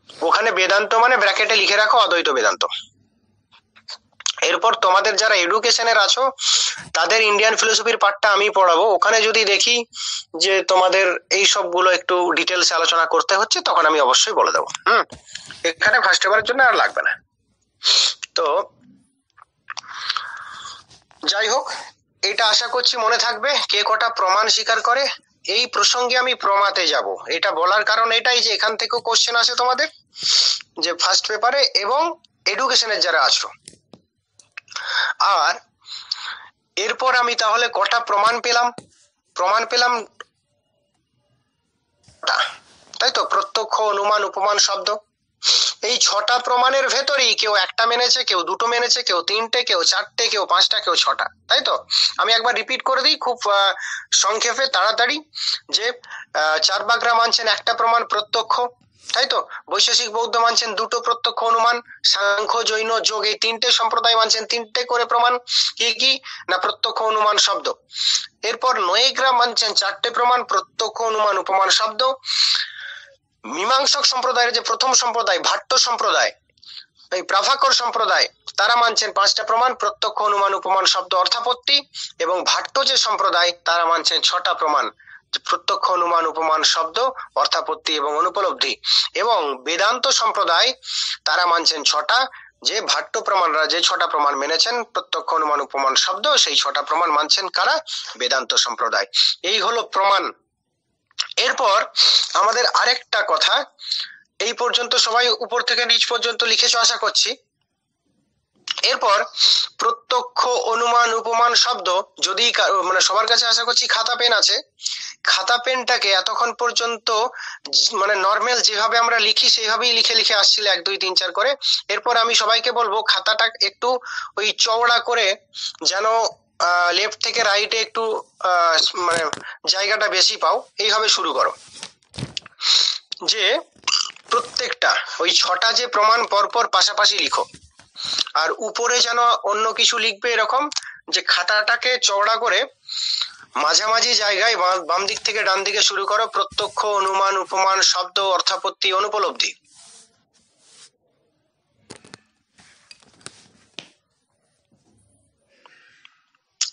ওখানে বেদান্ত মানে ব্র্যাকেটে লিখে রাখো অদ্বৈত বেদান্ত। এরপর তোমাদের যারা এডুকেশনের আছো তাদের ইন্ডিয়ান ফিলোসফির পার্টটা আমি পড়াবো। ওখানে যদি দেখি যে তোমাদের এই সবগুলো একটু ডিটেলসে আলোচনা করতে হচ্ছে, তখন আমি অবশ্যই বলে দেবো। এখানে ফার্স্ট এবারের জন্য আর লাগবে না। তো যাই হোক, এটা আশা করছি মনে থাকবে কে কটা প্রমাণ স্বীকার করে। এই প্রসঙ্গে আমি প্রমাতে যাব। এটা বলার কারণ এটাই যে এখান থেকেও কোশ্চেন আসে তোমাদের, যে ফার্স্ট পেপারে এবং এডুকেশনের যারা আছো। আর এরপর আমি তাহলে কটা প্রমাণ পেলাম? প্রমাণ পেলাম, তাই তো? প্রত্যক্ষ, অনুমান, উপমান, শব্দ। এই 6টা প্রমাণের ভেতরেই কেউ একটা মেনেছে, কেউ 2টো মেনেছে, কেউ 3টে, কেউ 4টে, কেউ 5টা, কেউ 6টা, তাই তো? আমি একবার রিপিট করে দিই খুব সংক্ষেপে তাড়াতাড়ি, যে চার্বাকরা মানছেন একটা প্রমাণ প্রত্যক্ষ, তাই তো? বৈশেষিক বৌদ্ধ মানছেন 2টো প্রত্যক্ষ অনুমান, সাংখ্য, জৈন, যোগ এই 3টে সম্প্রদায় মানছেন 3টে করে প্রমাণ। কি কি? না প্রত্যক্ষ, অনুমান, শব্দ। এরপর নয়েগরা মানছেন 4টে প্রমাণ, প্রত্যক্ষ, অনুমান, উপমান, শব্দ। মীমাংসক সম্প্রদায়ের যে প্রথম সম্প্রদায় ভাট্ট সম্প্রদায়, এই প্রাভাকর সম্প্রদায়, তারা মানছেন 5টা প্রমাণ, প্রত্যক্ষ, অনুমান, উপমান, শব্দ, অর্থাপত্তি। এবং ভাট্ট যে সম্প্রদায় তারা মানছেন 6টা প্রমাণ, প্রত্যক্ষ, অনুমান, উপমান, শব্দ, অর্থাপত্তি এবং অনুপলব্ধি। এবং বেদান্ত সম্প্রদায় তারা মানছেন 6টা, যে ভাট্ট প্রমাণরা যে 6টা প্রমাণ মেনেছেন, প্রত্যক্ষ, অনুমান, উপমান, শব্দ, সেই 6টা প্রমাণ মানছেন কারা? বেদান্ত সম্প্রদায়। এই হলো প্রমাণ। এরপর আমাদের আরেকটা কথা, এই পর্যন্ত সবাই উপর থেকে নিচ পর্যন্ত লিখেছো আশা করছি। এরপর প্রত্যক্ষ, অনুমান, উপমান, শব্দ, যদি মানে সবার কাছে আশা করছি খাতা পেন আছে, খাতা পেনটাকে এতক্ষণ পর্যন্ত মানে নর্মাল যেভাবে আমরা লিখি সেইভাবেই লিখে লিখে আসছিল 1 2 3 4 করে। এরপর আমি সবাইকে বলবো খাতাটা একটু ওই চওড়া করে, যেন লেফট থেকে রাইটে একটু মানে জায়গাটা বেশি পাও, এইভাবে শুরু করো। যে প্রত্যেকটা ওই 6টা যে প্রমাণ পরপর পাশাপাশি লিখো, আর উপরে যেন অন্য কিছু লিখবে এরকম, যে খাতাটাকে চওড়া করে মাঝামাঝি জায়গায় বাম দিক থেকে ডান দিকে শুরু করো। প্রত্যক্ষ, অনুমান, উপমান, শব্দ, অর্থাপত্তি, অনুপলব্ধি।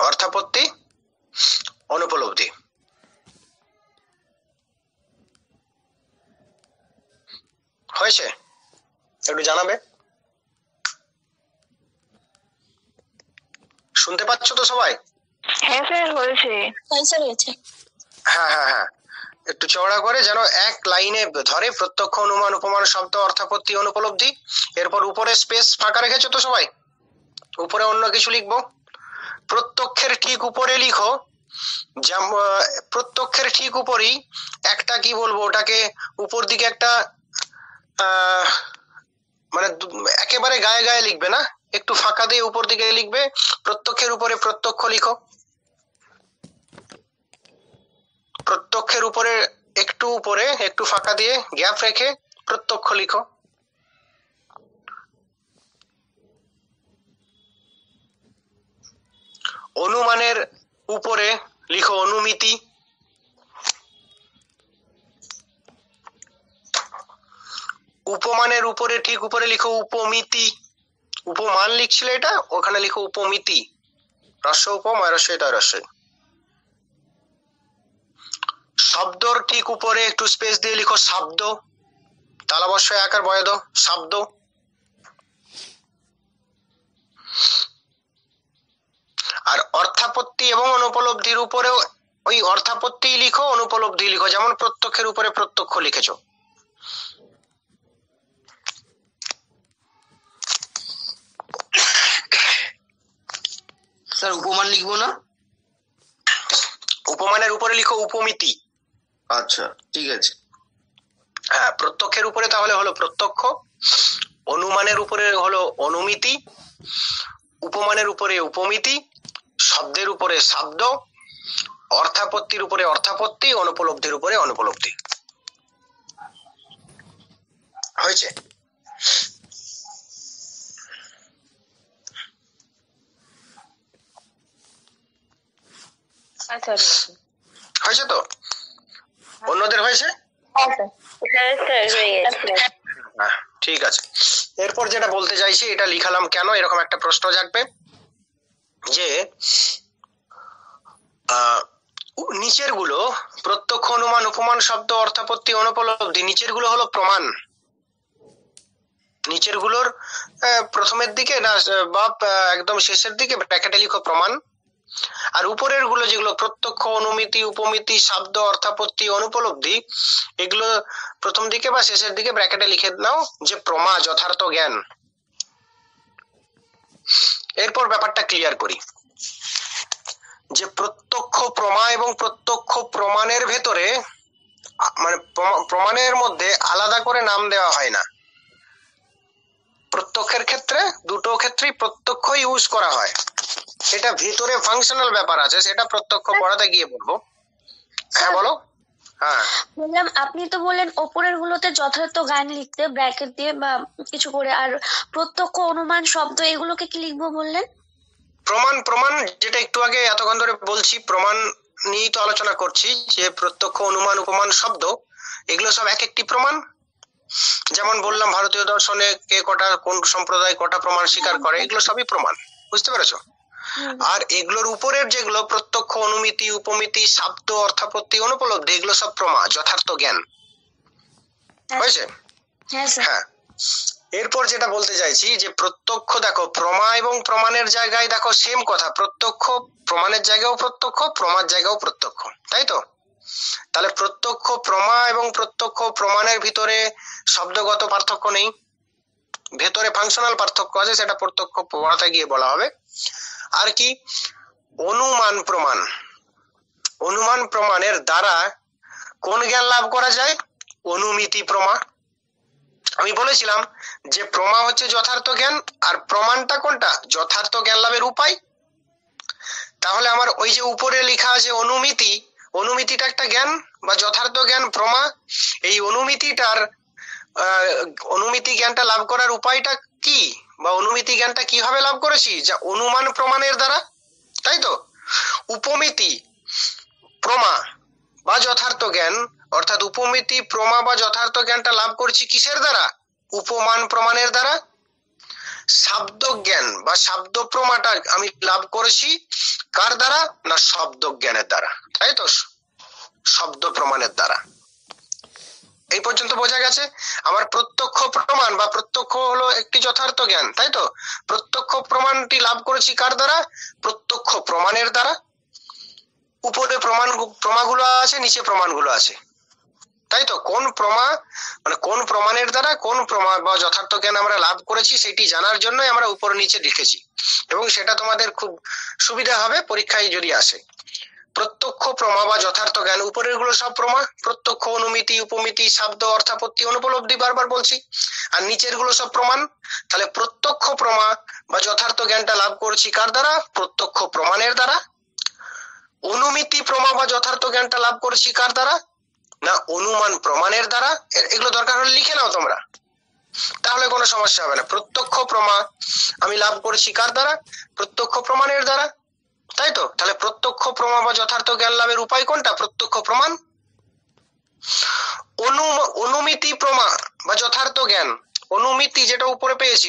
অর্থাপত্তি, অনুপলব্ধি। হয়েছে? একটু জানাবে। শুনতে পাচ্ছ তো সবাই? হ্যাঁ স্যার হয়েছে। হ্যাঁ হ্যাঁ হ্যাঁ, একটু চওড়া করে যেন এক লাইনে ধরে, প্রত্যক্ষ, অনুমান, উপমান, শব্দ, অর্থাপত্তি, অনুপলব্ধি। এরপর উপরে স্পেস ফাঁকা রেখেছো তো সবাই? উপরে অন্য কিছু লিখবো। প্রত্যক্ষের ঠিক উপরে লিখো, প্রত্যক্ষের ঠিক উপরেই একটা কি বলবো, ওটাকে উপর দিকে একটা মানে একেবারে গায়ে গায়ে লিখবে না, একটু ফাঁকা দিয়ে উপর দিকে লিখবে। প্রত্যক্ষের উপরে প্রত্যক্ষ লিখো, প্রত্যক্ষের উপরে একটু ফাঁকা দিয়ে গ্যাপ রেখে প্রত্যক্ষ লিখো। অনুমানের উপরে লিখো অনুমিতি, উপমানের উপরে ঠিক উপরে লিখো উপমিতি, উপমান লিখছিলে এটা, ওখানে লিখো উপমিতি, রস্য উপময় রস্যই তয় রস্যই। শব্দর ঠিক উপরে একটু স্পেস দিয়ে লিখো শব্দ, তালবস্যই আকার বয়দ শব্দ। আর অর্থাপত্তি এবং অনুপলব্ধির উপরেও ওই অর্থাপত্তি লিখো, অনুপলব্ধি লিখো, যেমন প্রত্যক্ষের উপরে প্রত্যক্ষ লিখেছো। স্যার উপমান লিখবো না? উপমানের উপরে লিখো উপমিতি। আচ্ছা ঠিক আছে। হ্যাঁ, প্রত্যক্ষের উপরে তাহলে হলো প্রত্যক্ষ, অনুমানের উপরে হলো অনুমিতি, উপমানের উপরে উপমিতি, শব্দের উপরে শব্দ, অর্থাপত্তির উপরে অর্থাপত্তি, অনুপলব্ধির উপরে অনুপলব্ধি। হয়েছে? হয়েছে তো? অন্যদের হয়েছে? ঠিক আছে। এরপর যেটা বলতে চাইছি, এটা লিখালাম কেন, এরকম একটা প্রশ্ন জাগবে যে নিচের গুলো প্রত্যক্ষ, অনুমান, উপমান, শব্দ, অর্থাপত্তি, অনুপলব্ধি, নিচের গুলো হলো প্রমাণ। নিচের গুলোর প্রথমের দিকে না বা একদম শেষের দিকে ব্র্যাকেটে লিখো প্রমাণ, আর উপরের গুলো যেগুলো প্রত্যক্ষ, অনুমিতি, উপমিতি, শব্দ, অর্থাপত্তি, অনুপলব্ধি, এগুলো প্রথম দিকে বা শেষের দিকে ব্র্যাকেটে লিখে নাও যে প্রমা, যথার্থ জ্ঞান। এরপর ব্যাপারটা ক্লিয়ার করি যে প্রত্যক্ষ প্রমা এবং প্রত্যক্ষ প্রমাণের ভেতরে মানে প্রমাণের মধ্যে আলাদা করে নাম দেওয়া হয় না। প্রত্যক্ষের ক্ষেত্রে দুটো ক্ষেত্রেই প্রত্যক্ষ ইউজ করা হয়, এটা ভিতরে ফাংশনাল ব্যাপার আছে, সেটা প্রত্যক্ষ পড়াতে গিয়ে বলবো। হ্যাঁ বলো। হ্যাঁ বললাম, আপনি তো বললেন ওপরের গুলোতে যথার্থ জ্ঞান লিখতে ব্র্যাকেট দিয়ে বা কিছু করে, আর প্রত্যক্ষ, অনুমান, শব্দ এগুলোকে কি লিখবো বললেন? প্রমাণ, প্রমাণ যেটা একটু আগে এতক্ষণ ধরে বলছি, প্রমাণ নিয়েই তো আলোচনা করছি যে প্রত্যক্ষ, অনুমান, উপমান, শব্দ এগুলো সব এক একটি প্রমাণ। যেমন বললাম ভারতীয় দর্শনে কে কটা, কোন সম্প্রদায় কটা প্রমাণ স্বীকার করে, এগুলো সবই প্রমাণ। বুঝতে পেরেছো? আর এগুলোর উপরের যেগুলো প্রত্যক্ষ, অনুমিতি, উপমিতি, শব্দ, অর্থাপত্তি, অনুপলব্ধি, এগুলো সব প্রমা, যথার্থ জ্ঞান। হয়েছে? হ্যাঁ। এরপর যেটা বলতে চাইছি যে প্রত্যক্ষ, দেখো প্রমা এবং প্রমাণের জায়গায় দেখো সেম কথা, প্রত্যক্ষ প্রমাণের জায়গাও প্রত্যক্ষ, প্রমার জায়গাও প্রত্যক্ষ, তাই তো? তাহলে প্রত্যক্ষ প্রমা এবং প্রত্যক্ষ প্রমাণের ভিতরে শব্দগত পার্থক্য নেই, ভেতরে ফাংশনাল পার্থক্য আছে, সেটা প্রত্যক্ষ পড়াতে গিয়ে বলা হবে। আর কি? অনুমান প্রমাণ, অনুমান প্রমাণের দ্বারা কোন জ্ঞান লাভ করা যায়? অনুমিতি প্রমা। আমি বলেছিলাম যে প্রমা হচ্ছে যথার্থ জ্ঞান, আর প্রমাণটা কোনটা? যথার্থ জ্ঞান লাভের উপায়। তাহলে আমার ওই যে উপরে লেখা আছে অনুমিতি, অনুমিতিটা একটা জ্ঞান বা যথার্থ জ্ঞান, প্রমা। এই অনুমিতিটার অনুমিতি জ্ঞানটা লাভ করার উপায়টা কি, বা অনুমিতি জ্ঞানটা কিভাবে লাভ করেছি? যা অনুমান প্রমাণের দ্বারা, তাই তো? উপমিতি প্রমা বা যথার্থ জ্ঞান, অর্থাৎ উপমিতি প্রমা বা যথার্থ জ্ঞানটা লাভ করছি কিসের দ্বারা? উপমান প্রমাণের দ্বারা। শব্দ জ্ঞান বা শব্দ প্রমাটা আমি লাভ করেছি কার দ্বারা? না শব্দ জ্ঞানের দ্বারা, তাই তো? শব্দ প্রমাণের দ্বারা। এই পর্যন্ত বোঝা গেছে? আমার প্রত্যক্ষ প্রমাণ বা প্রত্যক্ষ হলো একটি যথার্থ জ্ঞান, তাই তো? প্রত্যক্ষ প্রমাণটি লাভ করেছি কার দ্বারা? প্রত্যক্ষ প্রমাণের দ্বারা। উপরে প্রমাগুলো আছে, নিচে প্রমাণগুলো আছে, তাই তো? কোন প্রমা মানে কোন প্রমাণের দ্বারা কোন প্রমা বা যথার্থ জ্ঞান আমরা লাভ করেছি সেটি জানার জন্য আমরা উপর নিচে লিখেছি, এবং সেটা তোমাদের খুব সুবিধা হবে পরীক্ষায় যদি আসে। প্রত্যক্ষ প্রমা বা যথার্থ জ্ঞান, উপরের গুলো সব প্রমা, প্রত্যক্ষ, অনুমিতি, উপমিতি, শব্দ, অর্থাপত্তি, অনুপলব্ধি বারবার বলছি, আর নিচের গুলো সব প্রমাণ। তাহলে প্রত্যক্ষ প্রমা বা যথার্থ জ্ঞানটা লাভ করছি কার দ্বারা? প্রত্যক্ষ প্রমাণের দ্বারা। অনুমিতি প্রমা বা যথার্থ জ্ঞানটা লাভ করছি কার দ্বারা? না অনুমান প্রমাণের দ্বারা। এগুলো দরকার হলে লিখে নাও তোমরা, তাহলে কোনো সমস্যা হবে না। প্রত্যক্ষ প্রমা আমি লাভ করেছি কার দ্বারা? প্রত্যক্ষ প্রমাণের দ্বারা, তাই তো? তাহলে প্রত্যক্ষ প্রমা বা যথার্থ জ্ঞান লাভের উপায় কোনটা? প্রত্যক্ষ প্রমাণ। অনুমিতি প্রমা বা যথার্থ জ্ঞান, অনুমিতি যেটা উপরে পেয়েছি,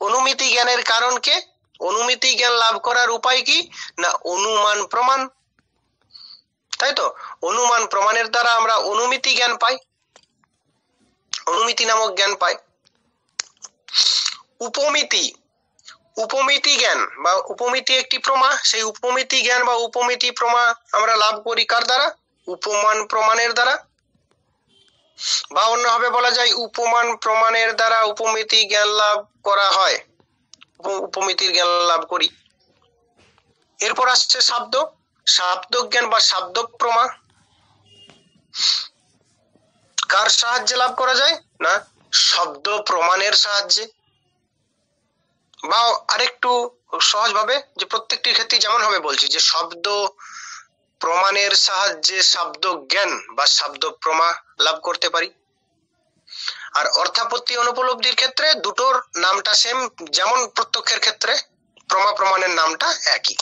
অনুমিতি জ্ঞানের কারণ কে? অনুমিতি জ্ঞান লাভ করার উপায় কি না? অনুমান প্রমাণ, তাই তো? অনুমান প্রমাণের দ্বারা আমরা অনুমিতি জ্ঞান পাই, অনুমিতি নামক জ্ঞান পাই। উপমিতি, উপমিতি জ্ঞান বা উপমিতি একটি প্রমা, সেই উপমিতি জ্ঞান বা উপমিতি প্রমা আমরা লাভ করি কার দ্বারা? উপমান প্রমাণের দ্বারা, বা অন্যভাবে বলা যায় উপমান প্রমাণের দ্বারা উপমিতি জ্ঞান লাভ করা হয়, উপমিতির জ্ঞান লাভ করি। এরপর আসছে শব্দ, শব্দ জ্ঞান বা শব্দ প্রমা। কার সাহায্যে লাভ করা যায় না? শব্দ প্রমাণের সাহায্যে। বা আরেকটু সহজ ভাবে, যে প্রত্যেকটির ক্ষেত্রে যেমন হবে বলছি, যে শব্দ প্রমাণের সাহায্যে শব্দ জ্ঞান বা শব্দ প্রমা লাভ করতে পারি। আর অর্থাপত্তি অনুপলব্ধির ক্ষেত্রে দুটোর নামটা সেম, যেমন প্রত্যক্ষের ক্ষেত্রে প্রমা প্রমাণের নামটা একই।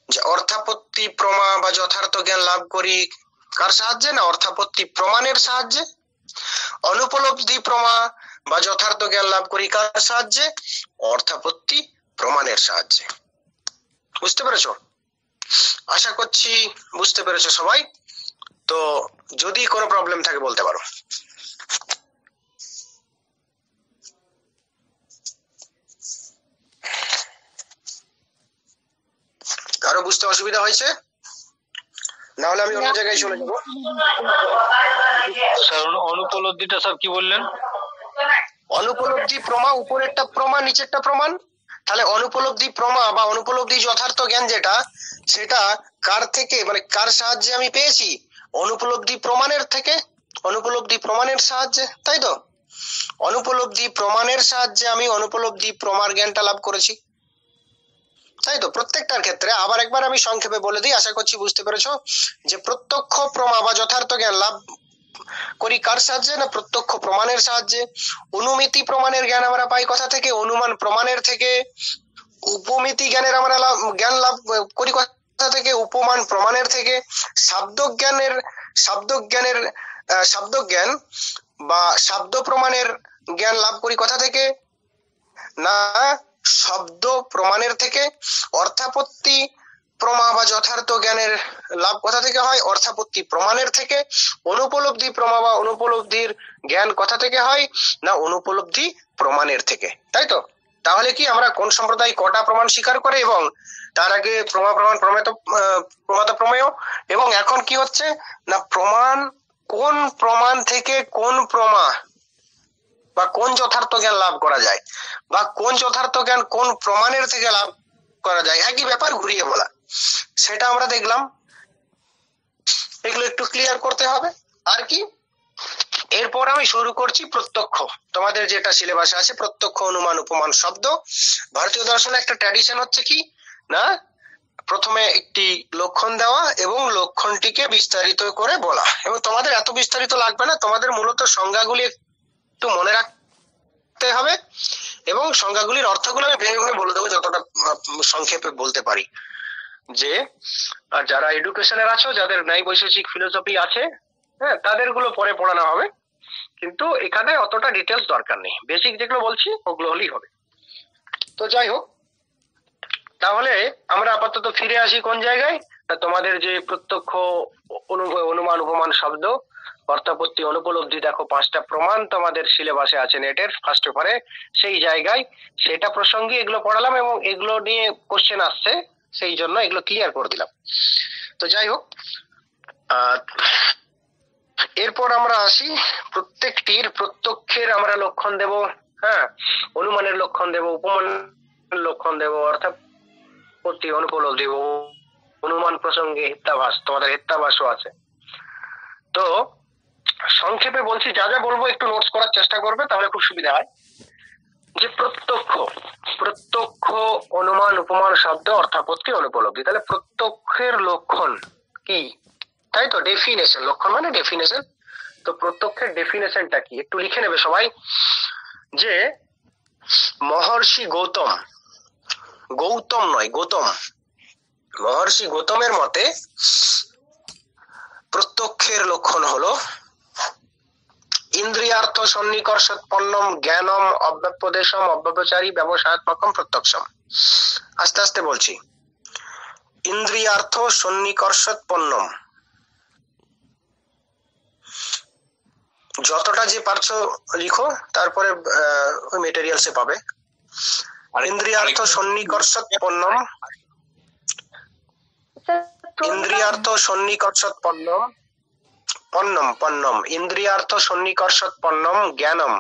যে অর্থাপত্তি প্রমা বা যথার্থ জ্ঞান লাভ করি কার সাহায্যে না? অর্থাপত্তি প্রমাণের সাহায্যে। অনুপলব্ধি প্রমা বা যথার্থ জ্ঞান লাভ করি কার সাহায্যে? অর্থাপত্তি প্রমাণের সাহায্যে। বুঝতে পেরেছো? আশা করছি বুঝতে পেরেছো সবাই। তো যদি কোনো প্রবলেম থাকে বলতে পারো। কারো বুঝতে অসুবিধা হয়েছে? না হলে আমি অন্য জায়গায় চলে যাবো। স্যার অনুপলব্ধিটা স্যার কি বললেন? অনুপলব্ধি প্রমা, উপরেরটা প্রমা নিচেরটা প্রমাণ। তাহলে অনুপলব্ধি প্রমা বা অনুপলব্ধি যথার্থ জ্ঞান যেটা, সেটা কার থেকে মানে কার সাহায্যে আমি পেয়েছি? অনুপলব্ধি প্রমাণের থেকে, অনুপলব্ধি প্রমাণের সাহায্যে, তাই তো? অনুপলব্ধি প্রমাণের সাহায্যে আমি অনুপলব্ধি প্রমার জ্ঞানটা লাভ করেছি, তাই তো? প্রত্যেকটার ক্ষেত্রে আবার একবার আমি সংক্ষেপে বলে দিই, আশা করছি বুঝতে পেরেছো। যে প্রত্যক্ষ প্রমা বা যথার্থ জ্ঞান লাভ করি কার সাহায্যে না? প্রত্যক্ষ প্রমাণের সাহায্যে। অনুমিতি প্রমাণের জ্ঞান আমরা পাই কথা থেকে? অনুমান প্রমাণের থেকে। উপমিতি জ্ঞানের আমরা জ্ঞান লাভ করি কথা থেকে? উপমান প্রমাণের থেকে। শব্দ জ্ঞান বা শব্দ প্রমাণের জ্ঞান লাভ করি কথা থেকে না? শব্দ প্রমাণের থেকে। অর্থাপত্তি প্রমা বা যথার্থ জ্ঞানের লাভ কথা থেকে হয়? অর্থাপত্তি প্রমাণের থেকে। অনুপলব্ধি প্রমা বা অনুপলব্ধির জ্ঞান কথা থেকে হয় না? অনুপলব্ধি প্রমাণের থেকে, তাই তো? তাহলে কি আমরা কোন সম্প্রদায় কটা প্রমাণ স্বীকার করে, এবং তার আগে প্রমা প্রমাণ প্রমাত প্রমেয়, এবং এখন কি হচ্ছে না প্রমাণ, কোন প্রমাণ থেকে কোন প্রমা বা কোন যথার্থ জ্ঞান লাভ করা যায়, বা কোন যথার্থ জ্ঞান কোন প্রমাণের থেকে লাভ করা যায়, একই ব্যাপার ঘুরিয়ে বলা, সেটা আমরা দেখলাম। এগুলো একটু ক্লিয়ার করতে হবে। আর কি, এরপর আমি শুরু করছি প্রত্যক্ষ। তোমাদের যেটা সিলেবাসে আছে প্রত্যক্ষ, অনুমান, উপমান, শব্দ। ভারতীয় দর্শনে একটা ট্র্যাডিশন হচ্ছে কি না, প্রথমে একটি লক্ষণ দেওয়া এবং লক্ষণটিকে বিস্তারিত করে বলা। এবং তোমাদের এত বিস্তারিত লাগবে না, তোমাদের মূলত সংজ্ঞাগুলি একটু মনে রাখতে হবে, এবং সংজ্ঞাগুলির অর্থগুলো আমি ভেঙে ভেঙে বলে দেবো যতটা সংক্ষেপে বলতে পারি। যে যারা এডুকেশনের আছো, যাদের ন্যায় বৈশেষিক ফিলোসফি আছে, হ্যাঁ, তাদের গুলো পরে পড়ানো হবে, কিন্তু এখানে অতটা ডিটেলস দরকার নেই, বেসিক যেগুলো বলছি ওগুলো হলেই হবে। তো যাই হোক, তাহলে আমরা আপাতত ফিরে আসি কোন জায়গায়, তোমাদের যে প্রত্যক্ষ, অনুমান, উপমান, শব্দ, অর্থাপত্তি, অনুপলব্ধি, দেখো 5টা প্রমাণ তোমাদের সিলেবাসে আছে নেটের ফার্স্ট পেপারে, সেই জায়গায় সেটা প্রসঙ্গে এগুলো পড়ালাম, এবং এগুলো নিয়ে কোশ্চেন আসছে, সেই জন্য এগুলো ক্লিয়ার করে দিলাম। তো যাই হোক, এরপর আমরা আসি প্রত্যেকটির প্রত্যক্ষের আমরা লক্ষণ দেব, হ্যাঁ, অনুমানের লক্ষণ দেব, উপমানের লক্ষণ দেব, অর্থাপত্তি, অনুপলব্ধি, অনুমান প্রসঙ্গে হিত্যাভাস, তোমাদের হিত্যাভাসও আছে। তো সংক্ষেপে বলছি, যা যা বলবো একটু নোটস করার চেষ্টা করবে, তাহলে খুব সুবিধা হয়। যে প্রত্যক্ষ, অনুমান, উপমান, শব্দ, অর্থাপত্তি, অনুপলব্ধি, তাহলে প্রত্যক্ষের লক্ষণ কি, তাই তো? ডেফিনেশন, লক্ষণ মানে ডেফিনেশন। তো প্রত্যক্ষের ডেফিনেশনটা কি একটু লিখে নেবে সবাই। যে মহর্ষি গৌতম নয়, গৌতম। মহর্ষি গৌতমের মতে প্রত্যক্ষের লক্ষণ হলো ইন্দ্রিয়ার্থ সন্নিকর্ষোৎপন্নম জ্ঞানম অব্যপদেশম অব্যপচারী ব্যবসায়াত্মকম প্রত্যক্ষম। আস্তে আস্তে বলছি। ইন্দ্রিয়ার্থ সন্নিকর্ষোৎপন্নম, যতটা যে পারছো লিখো, তারপরে ওই মেটেরিয়ালসে পাবে। ইন্দ্রিয়ার্থ সন্নিকর্ষোৎপন্নম, ইন্দ্রিয়ার্থ সন্নিকর্ষোৎপন্নম পন্নম পন্নম ইন্দ্রিয়ার্থ সন্নিকর্ষোৎপন্নম জ্ঞানম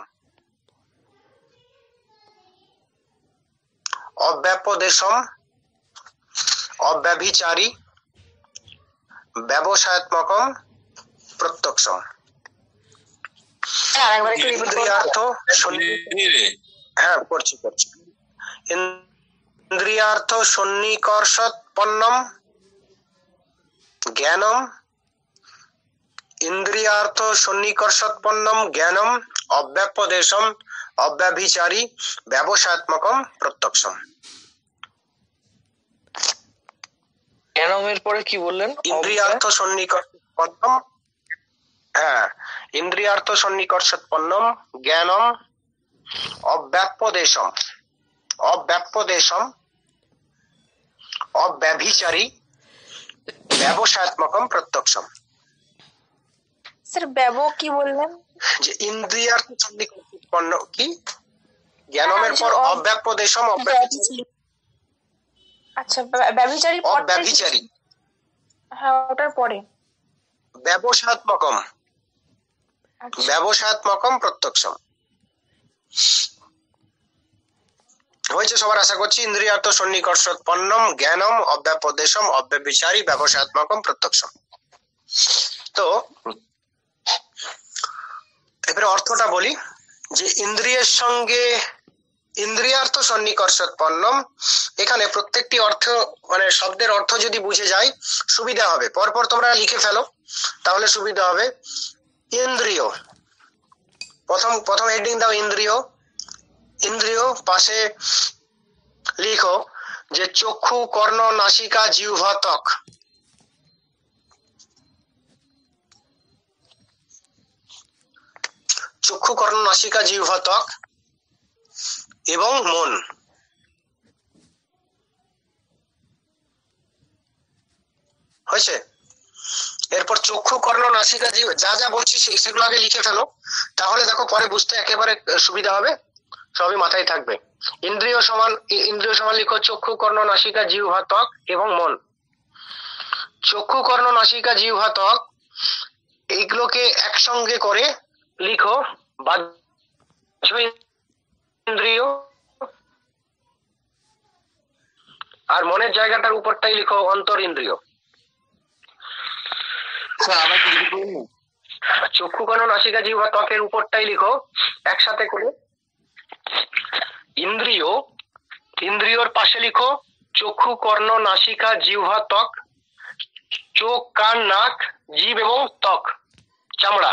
অব্যাপদেশম অব্যভিচারী ব্যবসায়াত্মকম প্রত্যক্ষম। ইন্দ্রিয়ার্থ হ্যাঁ করছি। ইন্দ্রিয়ার্থ সন্নিকর্ষোৎপন্নম জ্ঞানম, ইন্দ্রিয়ার্থ সন্নিকর্ষোৎপন্নম জ্ঞানম অব্যাপদেশম অব্যভিচারী ব্যবসায়াত্মকম প্রত্যক্ষম। জ্ঞানমের পরে কি বললেন? ইন্দ্রিয়ার্থ সন্নিকর্ষোৎপন্নম, হ্যাঁ ইন্দ্রিয়ার্থ সন্নিকর্ষোৎপন্নম জ্ঞানম অব্যাপদেশম অব্যাপদেশম অব্যভিচারী ব্যবসায়াত্মকম প্রত্যক্ষম। স্যার ব্যব কি বললেন? যে ইন্দ্রিয়ার্থ সন্নিকর্ষোৎপন্ন কি জ্ঞানমের পর অব্যাপদেশম আচ্ছা ব্যভিচারী অব্যভিচারী, হ্যাঁ ওটার পরে ব্যবসায়াত্মকম ব্যবসায়াত্মকম প্রত্যক্ষম। হয়েছে সবার আশা করছি। ইন্দ্রিয়ার্থ সন্নিকর্ষোৎপন্নম জ্ঞানম অব্যাপদেশম অব্যভিচারী ব্যবসায়াত্মকম প্রত্যক্ষম। তো এবারে অর্থটা বলি যে ইন্দ্রিয়ের সঙ্গে ইন্দ্রিয়ার্থ সন্নিকর্ষোৎপন্নম, এখানে প্রত্যেকটি অর্থ মানে শব্দের অর্থ যদি বুঝে যায় সুবিধা হবে। পরপর তোমরা লিখে ফেলো তাহলে সুবিধা হবে। ইন্দ্রিয়, প্রথম হেডিং দাও ইন্দ্রিয়। ইন্দ্রিয় পাশে লিখো যে চক্ষু কর্ণ নাসিকা জিহ্বা ত্বক। চক্ষু কর্ণ নাসিকা জিহ্বা ত্বক এবং মন। হয়েছে? এরপর চক্ষু কর্ণ নাসিকা জিহ্বা যা যা বলছি সেগুলো আগে লিখে ফেলো, তাহলে দেখো পরে বুঝতে একেবারে সুবিধা হবে, সবই মাথায় থাকবে। ইন্দ্রিয় সমান লিখো চক্ষু কর্ণ নাসিকা জিহ্বা ত্বক এবং মন। চক্ষু কর্ণ নাসিকা জিহ্বা ত্বক এইগুলোকে একসঙ্গে করে লিখো বাহ্য ইন্দ্রিয়, আর মনের জায়গাটার উপরটাই লিখো অন্তর ইন্দ্রিয়। চক্ষু কর্ণ নাসিকা জিহ্বা ত্বকের উপরটাই লিখো একসাথে করে ইন্দ্রিয়, ইন্দ্রিয়র পাশে লিখো চক্ষু কর্ণ নাসিকা জিহ্বা ত্বক, চোখ কান নাক জিভ এবং ত্বক চামড়া।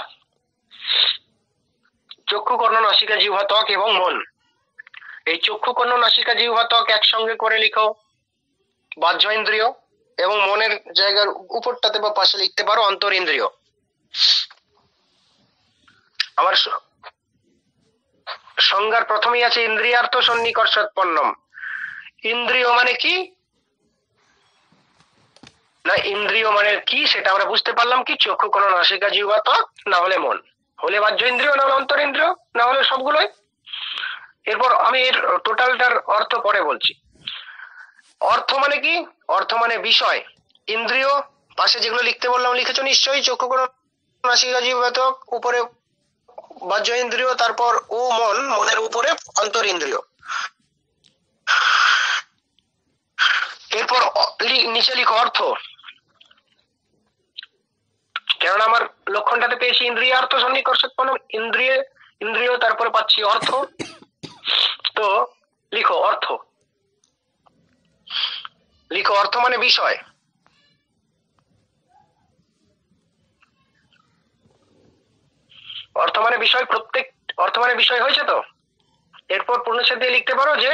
চক্ষু কর্ণ নাসিকা জিহ্বা ত্বক এবং মন। এই চক্ষু কর্ণ নাসিকা জিহ্বা ত্বক একসঙ্গে করে লিখো বাহ্য ইন্দ্রিয়, এবং মনের জায়গার উপরটাতে বা পাশে লিখতে পারো অন্তর ইন্দ্রিয়। আমার সংজ্ঞার প্রথমেই আছে ইন্দ্রিয়ার্থ সন্নিকর্ষোৎপন্নম। ইন্দ্রিয় মানে কি না, ইন্দ্রিয় মানে কি সেটা আমরা বুঝতে পারলাম কি, চক্ষু কর্ণ নাসিকা জিহ্বা ত্বক, না হলে মন, হলে বাহ্য ইন্দ্রিয়, না হলে অন্তর ইন্দ্রিয়, না হলে সবগুলোই। এরপর আমি এর টোটালটার অর্থ পরে বলছি। অর্থ মানে কি? অর্থ মানে বিষয়। ইন্দ্রিয় পাশে যেগুলো লিখতে বললাম লিখেছো নিশ্চয়ই, চক্ষু কর্ণ নাসিকা জিহ্বা ত্বক, উপরে বাহ্য ইন্দ্রিয়, তারপর ও মন, মনের উপরে অন্তর ইন্দ্রিয়। এরপর নিচে লিখো অর্থ, কেননা আমার লক্ষণটাতে পেয়েছি ইন্দ্রিয়ার্থ সন্নিকর্ষোৎপন্নম, ইন্দ্রিয়, তারপরে পাচ্ছি অর্থ। তো লিখো অর্থ, লিখো অর্থ মানে বিষয়। অর্থ মানে বিষয়, প্রত্যেক অর্থ মানে বিষয় হয়েছে তো। এরপর পূর্ণচ্ছেদ দিয়ে লিখতে পারো যে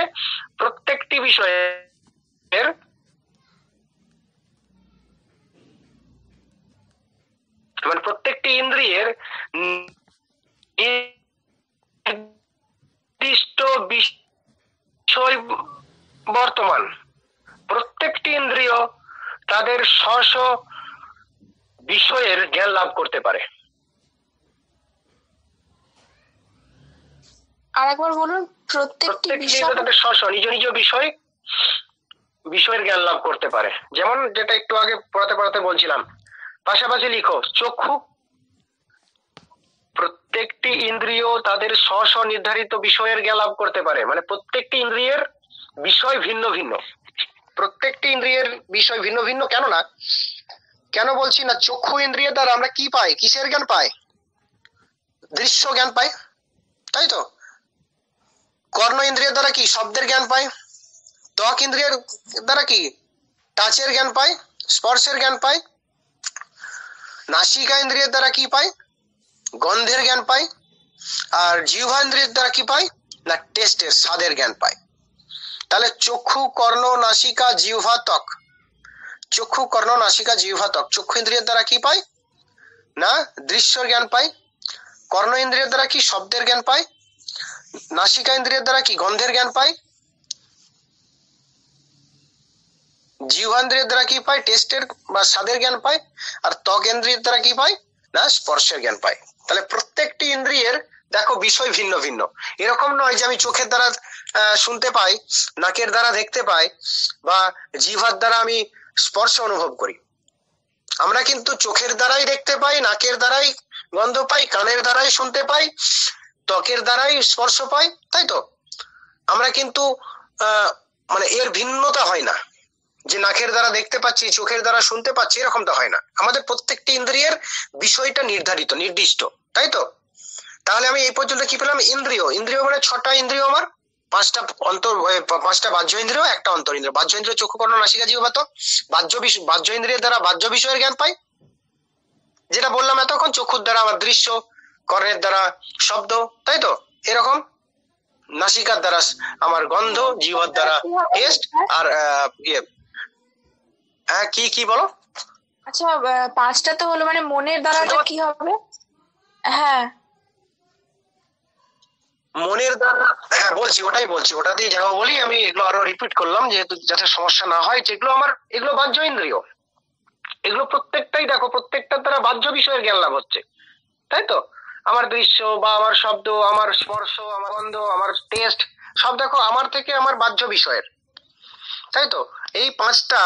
প্রত্যেকটি বিষয়ে মানে প্রত্যেকটি ইন্দ্রিয়ের নির্দিষ্ট বিষয় বর্তমান, প্রত্যেকটি ইন্দ্রিয় তাদের স্ব বিষয়ের জ্ঞান লাভ করতে পারে। আর একবার বলুন, প্রত্যেকটি বিষয় তাদের স্ব নিজ নিজ বিষয়ের জ্ঞান লাভ করতে পারে। যেমন যেটা একটু আগে পড়াতে বলছিলাম, পাশাপাশি লিখো চক্ষু, প্রত্যেকটি ইন্দ্রিয় তাদের স্ব নির্ধারিত বিষয়ের জ্ঞান লাভ করতে পারে। মানে প্রত্যেকটি ইন্দ্রিয়ের বিষয় ভিন্ন ভিন্ন, প্রত্যেকটি ইন্দ্রিয়ের বিষয় ভিন্ন ভিন্ন। কেন বলছি না, চক্ষু ইন্দ্রিয় দ্বারা আমরা কি পাই, কিসের জ্ঞান পাই? দৃশ্য জ্ঞান পাই, তাই তো। কর্ণ ইন্দ্রিয়ের দ্বারা কি শব্দের জ্ঞান পাই। ত্বক ইন্দ্রিয়ের দ্বারা কি টাচের জ্ঞান পাই, স্পর্শের জ্ঞান পাই। নাসিকা ইন্দ্রিয়ের দ্বারা কি পাই, গন্ধের জ্ঞান পাই। আর জিহ্বা ইন্দ্রিয়ের দ্বারা কি পাই না, টেস্টের স্বাদের জ্ঞান পাই। তাহলে চক্ষু, কর্ণ, নাসিকা, জিহ্বা, ত্বক। চক্ষু, কর্ণ, নাসিকা, জিহ্বা, ত্বক। চক্ষু ইন্দ্রিয়ের দ্বারা কি পাই না, দৃশ্যের জ্ঞান পাই। কর্ণ ইন্দ্রিয়ের দ্বারা কি শব্দের জ্ঞান পাই। নাসিকা ইন্দ্রিয়ের দ্বারা কি গন্ধের জ্ঞান পাই। জিহ্বা ইন্দ্রিয়ের দ্বারা কি পাই, টেস্টের বা স্বাদের জ্ঞান পাই। আর ত্বক ইন্দ্রিয়ের দ্বারা কি পাই না, স্পর্শের জ্ঞান পাই। তাহলে প্রত্যেকটি ইন্দ্রিয়ের দেখো বিষয় ভিন্ন ভিন্ন। এরকম নয় যে আমি চোখের দ্বারা শুনতে পাই, নাকের দ্বারা দেখতে পাই, বা জিহ্বার দ্বারা আমি স্পর্শ অনুভব করি। আমরা কিন্তু চোখের দ্বারাই দেখতে পাই, নাকের দ্বারাই গন্ধ পাই, কানের দ্বারাই শুনতে পাই, ত্বকের দ্বারাই স্পর্শ পাই, তাই তো। আমরা কিন্তু মানে এর ভিন্নতা হয় না যে নাকের দ্বারা দেখতে পাচ্ছি, চোখের দ্বারা শুনতে পাচ্ছি, এরকমটা হয় না। আমাদের প্রত্যেকটি ইন্দ্রিয়ের বিষয়টা নির্ধারিত, নির্দিষ্ট, তাই তো। তাহলে আমি এই পর্যন্ত কি পেলাম, ইন্দ্রিয় মানে 6টা ইন্দ্রিয় আমার, 5টা বাহ্য ইন্দ্রিয়, 1টা অন্তর ইন্দ্রিয়। বাহ্য ইন্দ্রিয় চক্ষু, কর্ণ, নাসিকা, জিহ্বা, ত্বক। বাহ্য ইন্দ্রিয়ের দ্বারা বাহ্য বিষয়ের জ্ঞান পাই, যেটা বললাম এতক্ষণ। চক্ষুর দ্বারা আমার দৃশ্য, কর্ণের দ্বারা শব্দ, তাই তো। এরকম নাসিকার দ্বারা আমার গন্ধ, জিহ্বার দ্বারা টেস্ট। আর হ্যাঁ, কি বলো? আচ্ছা, 5টা তো হলো, মানে মনের দ্বারাটা কি হবে? হ্যাঁ, মনের দ্বারা, হ্যাঁ বলছি, ওটা দিয়ে যাবো বলি আমি। এগুলো আরো রিপিট করলাম যেহেতু, যাতে সমস্যা না হয়। যেগুলো আমার, এগুলো বাহ্য ইন্দ্রিয়, এগুলো প্রত্যেকটাই দেখো, প্রত্যেকটার দ্বারা বাহ্য বিষয়ের জ্ঞান লাভ হচ্ছে, তাই তো। আমার দৃশ্য বা আমার শব্দ, আমার স্পর্শ, আমার গন্ধ, আমার টেস্ট, সব দেখো আমার থেকে আমার বাহ্য বিষয়ের, তাই তো। এই 5টা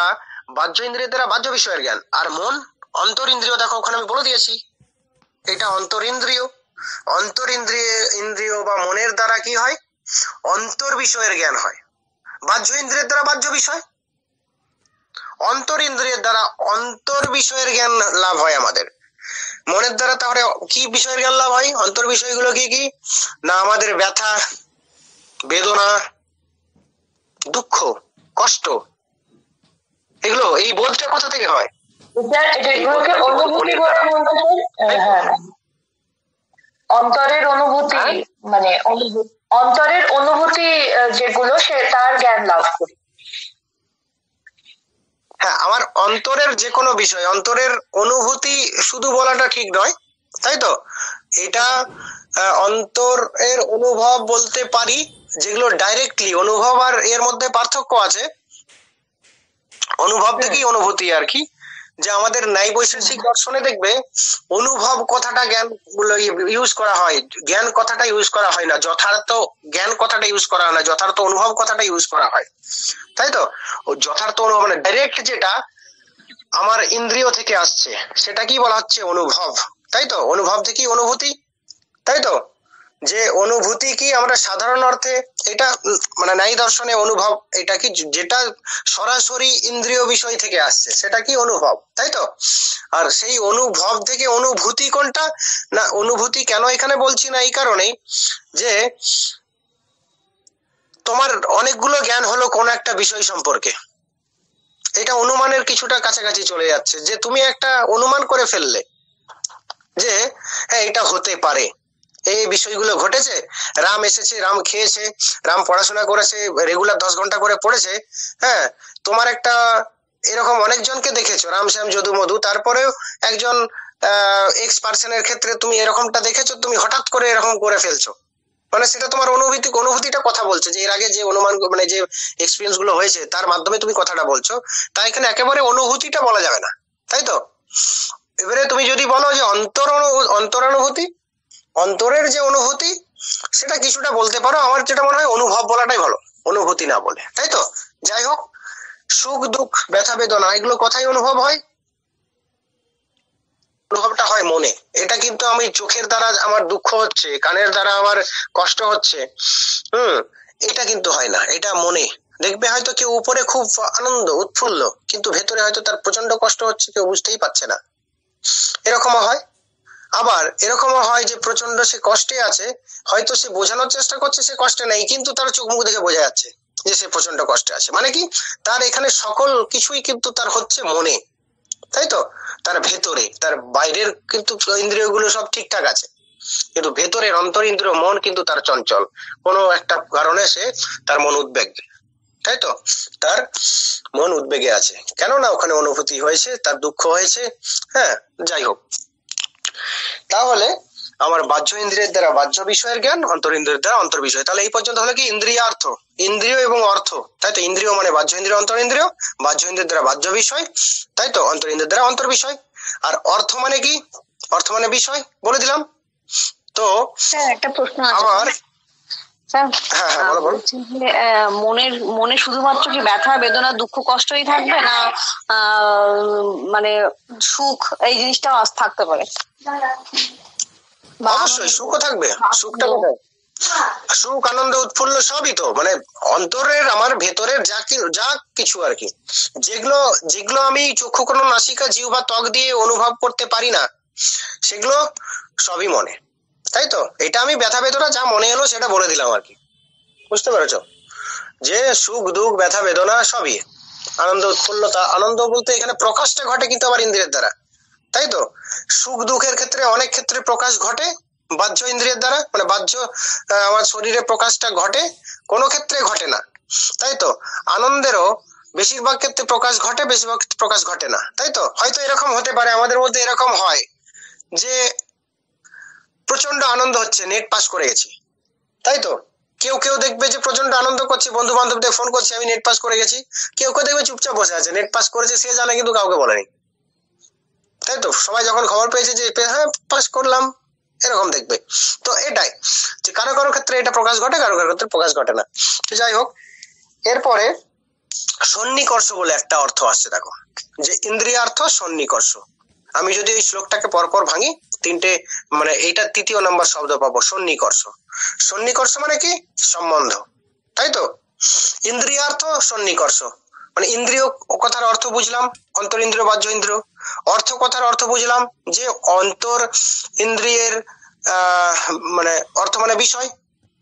বাহ্য ইন্দ্রিয়ের দ্বারা বাহ্য বিষয়ের জ্ঞান। আর মন, অন্তর ইন্দ্রিয়, দেখো ওখানে আমি বলে দিয়েছি, এটা অন্তর ইন্দ্রিয়। অন্তর ইন্দ্রিয় বা মনের দ্বারা কি হয়, অন্তর বিষয়ের জ্ঞান হয়। বাহ্য ইন্দ্রিয়ের দ্বারা বাহ্য বিষয়, অন্তর ইন্দ্রিয়ের দ্বারা অন্তর বিষয়ের জ্ঞান লাভ হয় আমাদের। মনের দ্বারা তাহলে কি বিষয়ের জ্ঞান লাভ হয়, অন্তর বিষয়গুলো কি কি না, আমাদের ব্যথা, বেদনা, দুঃখ, কষ্ট, এগুলো, এই বোধটা কোথা থেকে হয়? এগুলোকে অনুভূতি বলে বলতে চাই। হ্যাঁ, অন্তরের অনুভূতি, মানে অন্তরের অনুভূতি যেগুলো, সে তার জ্ঞান লাভ করি। হ্যাঁ, আমার অন্তরের যে কোনো বিষয়, অন্তরের অনুভূতি শুধু বলাটা ঠিক নয়, তাই তো। এটা অন্তরের অনুভব বলতে পারি, যেগুলো ডাইরেক্টলি অনুভব, আর এর মধ্যে পার্থক্য আছে। অনুভব থেকেই অনুভূতি আর কি। যে আমাদের ন্যায় বৈশেষিক দর্শনে দেখবে অনুভব কথাটা জ্ঞান ইউজ করা হয়, জ্ঞান কথাটা ইউজ করা হয় না, যথার্থ জ্ঞান কথাটা ইউজ করা হয় না, যথার্থ অনুভব কথাটা ইউজ করা হয়, তাই তো। যথার্থ অনুভব মানে ডাইরেক্ট যেটা আমার ইন্দ্রিয় থেকে আসছে, সেটা কি বলা হচ্ছে, অনুভব, তাই তো। অনুভব থেকেই অনুভূতি, তাই তো। যে অনুভূতি কি আমরা সাধারণ অর্থে, এটা মানে ন্যায় দর্শনে অনুভব, এটা কি যেটা সরাসরি ইন্দ্রিয় বিষয় থেকে আসছে, সেটা কি অনুভব, তাই তো। আর সেই অনুভব থেকে অনুভূতি কোনটা না, অনুভূতি কেন এখানে বলছি না, এই কারণেই যে তোমার অনেকগুলো জ্ঞান হলো কোন একটা বিষয় সম্পর্কে, এটা অনুমানের কিছুটা কাছাকাছি চলে যাচ্ছে। যে তুমি একটা অনুমান করে ফেললে যে হ্যাঁ এটা হতে পারে, এই বিষয়গুলো ঘটেছে। রাম এসেছে, রাম খেয়েছে, রাম পড়াশোনা করেছে, রেগুলার 10 ঘন্টা করে পড়েছে। হ্যাঁ, তোমার একটা এরকম অনেকজনকে দেখেছো, রাম শ্যাম যদু মধু, তারপরেও একজন এক্স পার্সনের ক্ষেত্রে তুমি এরকমটা দেখেছো, তুমি হঠাৎ করে এরকম করে ফেলছো। মানে সেটা তোমার অনুভূতিটা কথা বলছে, যে এর আগে যে অনুমান মানে যে এক্সপিরিয়েন্স গুলো হয়েছে তার মাধ্যমে তুমি কথাটা বলছো। তাই এখানে একেবারে অনুভূতিটা বলা যাবে না, তাই তো? এবারে তুমি যদি বলো যে অন্তরানুভূতি, অন্তরের যে অনুভূতি, সেটা কিছুটা বলতে পারো। আমার যেটা মনে হয় অনুভব বলাটাই ভালো, অনুভূতি না বলে, তাই তো? যাই হোক, সুখ দুঃখ ব্যথা বেদনা এগুলো কথাই অনুভব হয়। অনুভবটা হয় মনে। এটা কিন্তু আমি চোখের দ্বারা আমার দুঃখ হচ্ছে, কানের দ্বারা আমার কষ্ট হচ্ছে, এটা কিন্তু হয় না, এটা মনে। দেখবে হয়তো কেউ উপরে খুব আনন্দ উৎফুল্ল, কিন্তু ভেতরে হয়তো তার প্রচন্ড কষ্ট হচ্ছে, কেউ বুঝতেই পারছে না। এরকমও হয়। আবার এরকমও হয় যে প্রচন্ড সে কষ্টে আছে, হয়তো সে বোঝানোর চেষ্টা করছে সে কষ্টে নেই, কিন্তু তার চোখ মুখ দেখে বোঝা যাচ্ছে যে সে প্রচন্ড কষ্টে আছে। মানে কি, তার এখানে সকল কিছুই কিন্তু তার হচ্ছে মনে, তাই তো? তার ভেতরে, তার বাইরের কিন্তু ইন্দ্রিয়গুলো সব ঠিকঠাক আছে, কিন্তু ভেতরের অন্তর ইন্দ্রিয় মন কিন্তু তার চঞ্চল। কোনো একটা কারণে সে তার মন উদ্বেগ, তাই তো? তার মন উদ্বেগে আছে, কেননা ওখানে অনুভূতি হয়েছে, তার দুঃখ হয়েছে। হ্যাঁ, যাই হোক, তাহলে আমার বাহ্য ইন্দ্রিয়ের দ্বারা বাহ্য বিষয়ের জ্ঞান, অন্তর ইন্দ্রিয়ের দ্বারা অন্তর বিষয়। তাহলে এই পর্যন্ত হলো কি ইন্দ্রিয়ার্থ, ইন্দ্রিয় এবং অর্থ, তাই তো? ইন্দ্রিয় মানে বাহ্য ইন্দ্রিয় অন্তর ইন্দ্রিয়, বাহ্য ইন্দ্রিয়ের দ্বারা বাহ্য বিষয়, তাই তো? অন্তর ইন্দ্রিয়ের দ্বারা অন্তর বিষয়। আর অর্থ মানে কি? অর্থ মানে বিষয়, বলে দিলাম তো। একটা প্রশ্ন আছে আমার স্যার। হ্যাঁ বলো বলো। বলছি যে মনে শুধুমাত্র কি ব্যথা বেদনা দুঃখ কষ্টই থাকবে, না মানে সুখ এই জিনিসটাও থাকতে পারে? অবশ্যই সুখও থাকবে। সুখটা কোথায়? সুখ আনন্দ উৎফুল্ল সবই তো, মানে অন্তরের আমার ভেতরের যা কিছু আর কি, যেগুলো আমি চক্ষু কোনো নাসিকা জিহ্বা ত্বক দিয়ে অনুভব করতে পারি না, সেগুলো সবই মনে, তাই তো? এটা আমি ব্যথা বেদনা যা মনে এলো সেটা বলে দিলাম আর কি, বুঝতে পেরেছো? যে সুখ দুঃখ ব্যথা বেদনা সবই, আনন্দ উৎফুল্লতা, আনন্দ বলতে এখানে প্রকাশটা ঘটে কিন্তু আবার ইন্দ্রিয়ের দ্বারা, তাই তো? সুখ দুঃখের ক্ষেত্রে অনেক ক্ষেত্রে প্রকাশ ঘটে বাহ্য ইন্দ্রিয়ের দ্বারা, মানে বাহ্য আমার শরীরে প্রকাশটা ঘটে, কোনো ক্ষেত্রে ঘটে না, তাই তো? আনন্দেরও বেশিরভাগ ক্ষেত্রে প্রকাশ ঘটে, বেশিরভাগ প্রকাশ ঘটে না, তাই তো? হয়তো এরকম হতে পারে, আমাদের মধ্যে এরকম হয় যে প্রচন্ড আনন্দ হচ্ছে, নেট পাস করে গেছি, তাই তো? কেউ কেউ দেখবে যে প্রচন্ড আনন্দ করছে, বন্ধু বান্ধবদের ফোন করছে আমি নেট পাস করে গেছি। কেউ কেউ দেখবে চুপচাপ বসে আছে, নেট পাস করেছে সে জানে কিন্তু কাউকে বলেনি, তাই তো? সবাই যখন খবর পেয়েছে যে হ্যাঁ পাস করলাম, এরকম দেখবে। তো এটাই যে কারো কারো ক্ষেত্রে এটা প্রকাশ ঘটে, কারো কারো ক্ষেত্রে প্রকাশ ঘটে না। তো যাই হোক, এরপরে সন্নিকর্ষ বলে একটা অর্থ আসছে, দেখো, যে ইন্দ্রিয়ার্থ সন্নিকর্ষ। আমি যদি এই শ্লোকটাকে পরপর ভাঙি, তিনটে মানে এইটা তৃতীয় নাম্বার শব্দ পাবো, সন্নিকর্ষ। সন্নিকর্ষ মানে কি? সম্বন্ধ, তাই তো? ইন্দ্রিয়ার্থ সন্নিকর্ষ মানে ইন্দ্রিয় কথার অর্থ বুঝলাম, অন্তর ইন্দ্রিয় বাহ্য ইন্দ্রিয়। অর্থ কথার অর্থ বুঝলাম যে অন্তর ইন্দ্রিয়ের মানে অর্থ মানে বিষয়,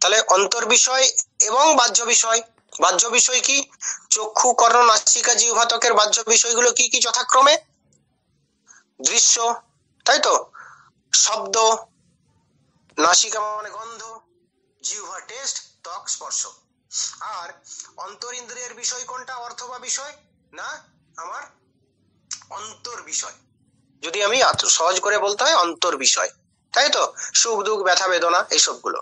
তাহলে অন্তর বিষয় এবং বাহ্য বিষয়। বাহ্য বিষয় কি? চক্ষু কর্ণ নাসিকা জিহ্বা ত্বকের বাহ্য বিষয়গুলো কি কি যথাক্রমে? দৃশ্য, তাই তো? শব্দ, নাসিকা মানে গন্ধ, জিহ্বা টেস্ট, ত্বক স্পর্শ। আর অন্তর ইন্দ্রিয়ের বিষয় কোনটা? অর্থ বা বিষয় না, আমার অন্তর বিষয়। যদি আমি সহজ করে বলতে হয়, অন্তর বিষয়, তাই তো? সুখ দুঃখ ব্যথা বেদনা এইসবগুলো।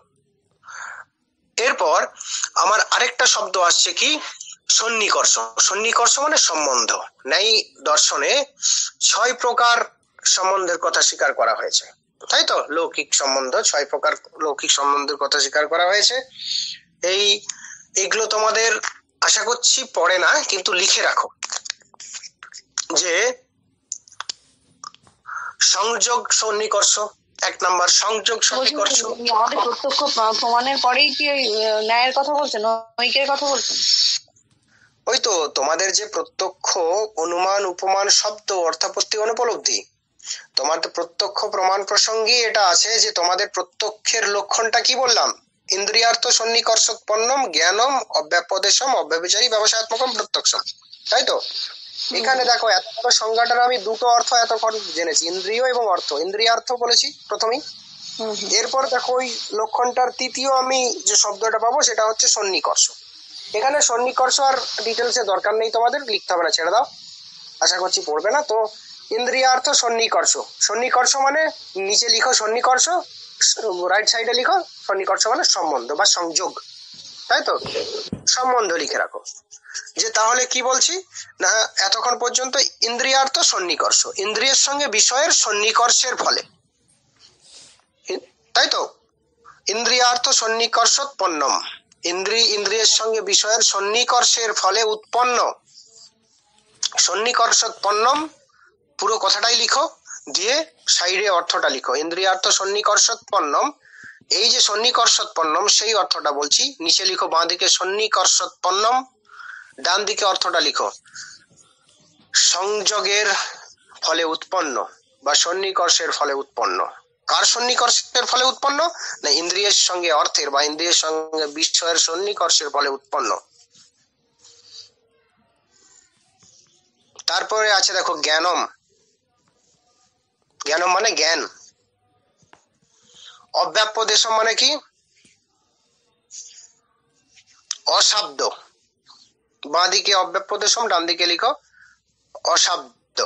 এরপর আমার আরেকটা শব্দ আসছে কি? সন্নিকর্ষ। সন্নিকর্ষ মানে সম্বন্ধ। ন্যায় দর্শনে 6 প্রকার সম্বন্ধের কথা স্বীকার করা হয়েছে, তাই তো? লৌকিক সম্বন্ধ, 6 প্রকার লৌকিক সম্বন্ধের কথা স্বীকার করা হয়েছে। এইগুলো তোমাদের আশা করছি পড়ে না, কিন্তু লিখে রাখো যে সংযোগ সন্নিকর্ষ 1 নাম্বার, সংযোগ সন্নিকর্ষ। আমাদের প্রত্যক্ষ প্রমাণের পরেই কি ন্যায়ের কথা বলছেন, ঐক্যের কথা বলছেন? ওই তো তোমাদের যে প্রত্যক্ষ অনুমান উপমান শব্দ অর্থাপত্তি অনুপলব্ধি, তোমার তো প্রত্যক্ষ প্রমাণ প্রসঙ্গে এটা আছে যে তোমাদের প্রত্যক্ষের লক্ষণটা কি বললাম? ইন্দ্রিয়ার্থ সন্নিকর্ষোৎপন্নম জ্ঞানম অব্যাপদেশম অব্যভিচারী ব্যবসায়াত্মকম প্রত্যক্ষম, তাই তো? এখানে দেখো এত বড় সংজ্ঞাটার আমি দুটো অর্থ এতক্ষণ জেনেছি, ইন্দ্রিয় এবং অর্থ। ইন্দ্রিয়ার্থ বলেছি প্রথমেই, এরপর দেখো ওই লক্ষণটার তৃতীয় আমি যে শব্দটা পাবো সেটা হচ্ছে সন্নিকর্ষ। এখানে সন্নিকর্ষ আর ডিটেলসে দরকার নেই, তোমাদের লিখতে হবে না, ছেড়ে দাও, আশা করছি পড়বে না। তো ইন্দ্রিয়ার্থ সন্নিকর্ষ, সন্নিকর্ষ মানে নিচে লিখো সন্নিকর্ষ, রাইট সাইডে লিখো সন্নিকর্ষ মানে সম্বন্ধ বা সংযোগ, তাই তো, সম্বন্ধ লিখে রাখো। যে তাহলে কি বলছি না, এতক্ষণ পর্যন্ত ইন্দ্রিয়ার্থ সন্নিকর্ষ, ইন্দ্রিয়ের সঙ্গে বিষয়ের সন্নিকর্ষের ফলে, তাই তো, ইন্দ্রিয়ার্থ সন্নিকর্ষোৎপন্নম, ইন্দ্রিয়ের সঙ্গে বিষয়ের সন্নিকর্ষের ফলে উৎপন্ন, সন্নিকর্ষোৎপন্নম পুরো কথাটাই লিখো, দিয়ে সাইডে অর্থটা লিখো। ইন্দ্রিয়ার্থ সন্নিকর্ষোৎপন্নম, এই যে সন্নিকর্ষোৎপন্নম সেই অর্থটা বলছি, নিচে লিখো বাঁ দিকে সন্নিকর্ষোৎপন্নম, ডান দিকে অর্থটা লিখো সংযোগের ফলে উৎপন্ন বা সন্নিকর্ষের ফলে উৎপন্ন। কার সন্নিকর্ষের ফলে উৎপন্ন না, ইন্দ্রিয়ের সঙ্গে অর্থের বা ইন্দ্রিয়ের সঙ্গে বিষয়ের সন্নিকর্ষের ফলে উৎপন্ন। তারপরে আছে দেখো জ্ঞানম, জ্ঞানম মানে জ্ঞান। অব্যাপদেশম মানে কি, অশব্দ, বাঁ দিকে অব্যাপদেশম, ডান দিকে লিখো অশব্দ।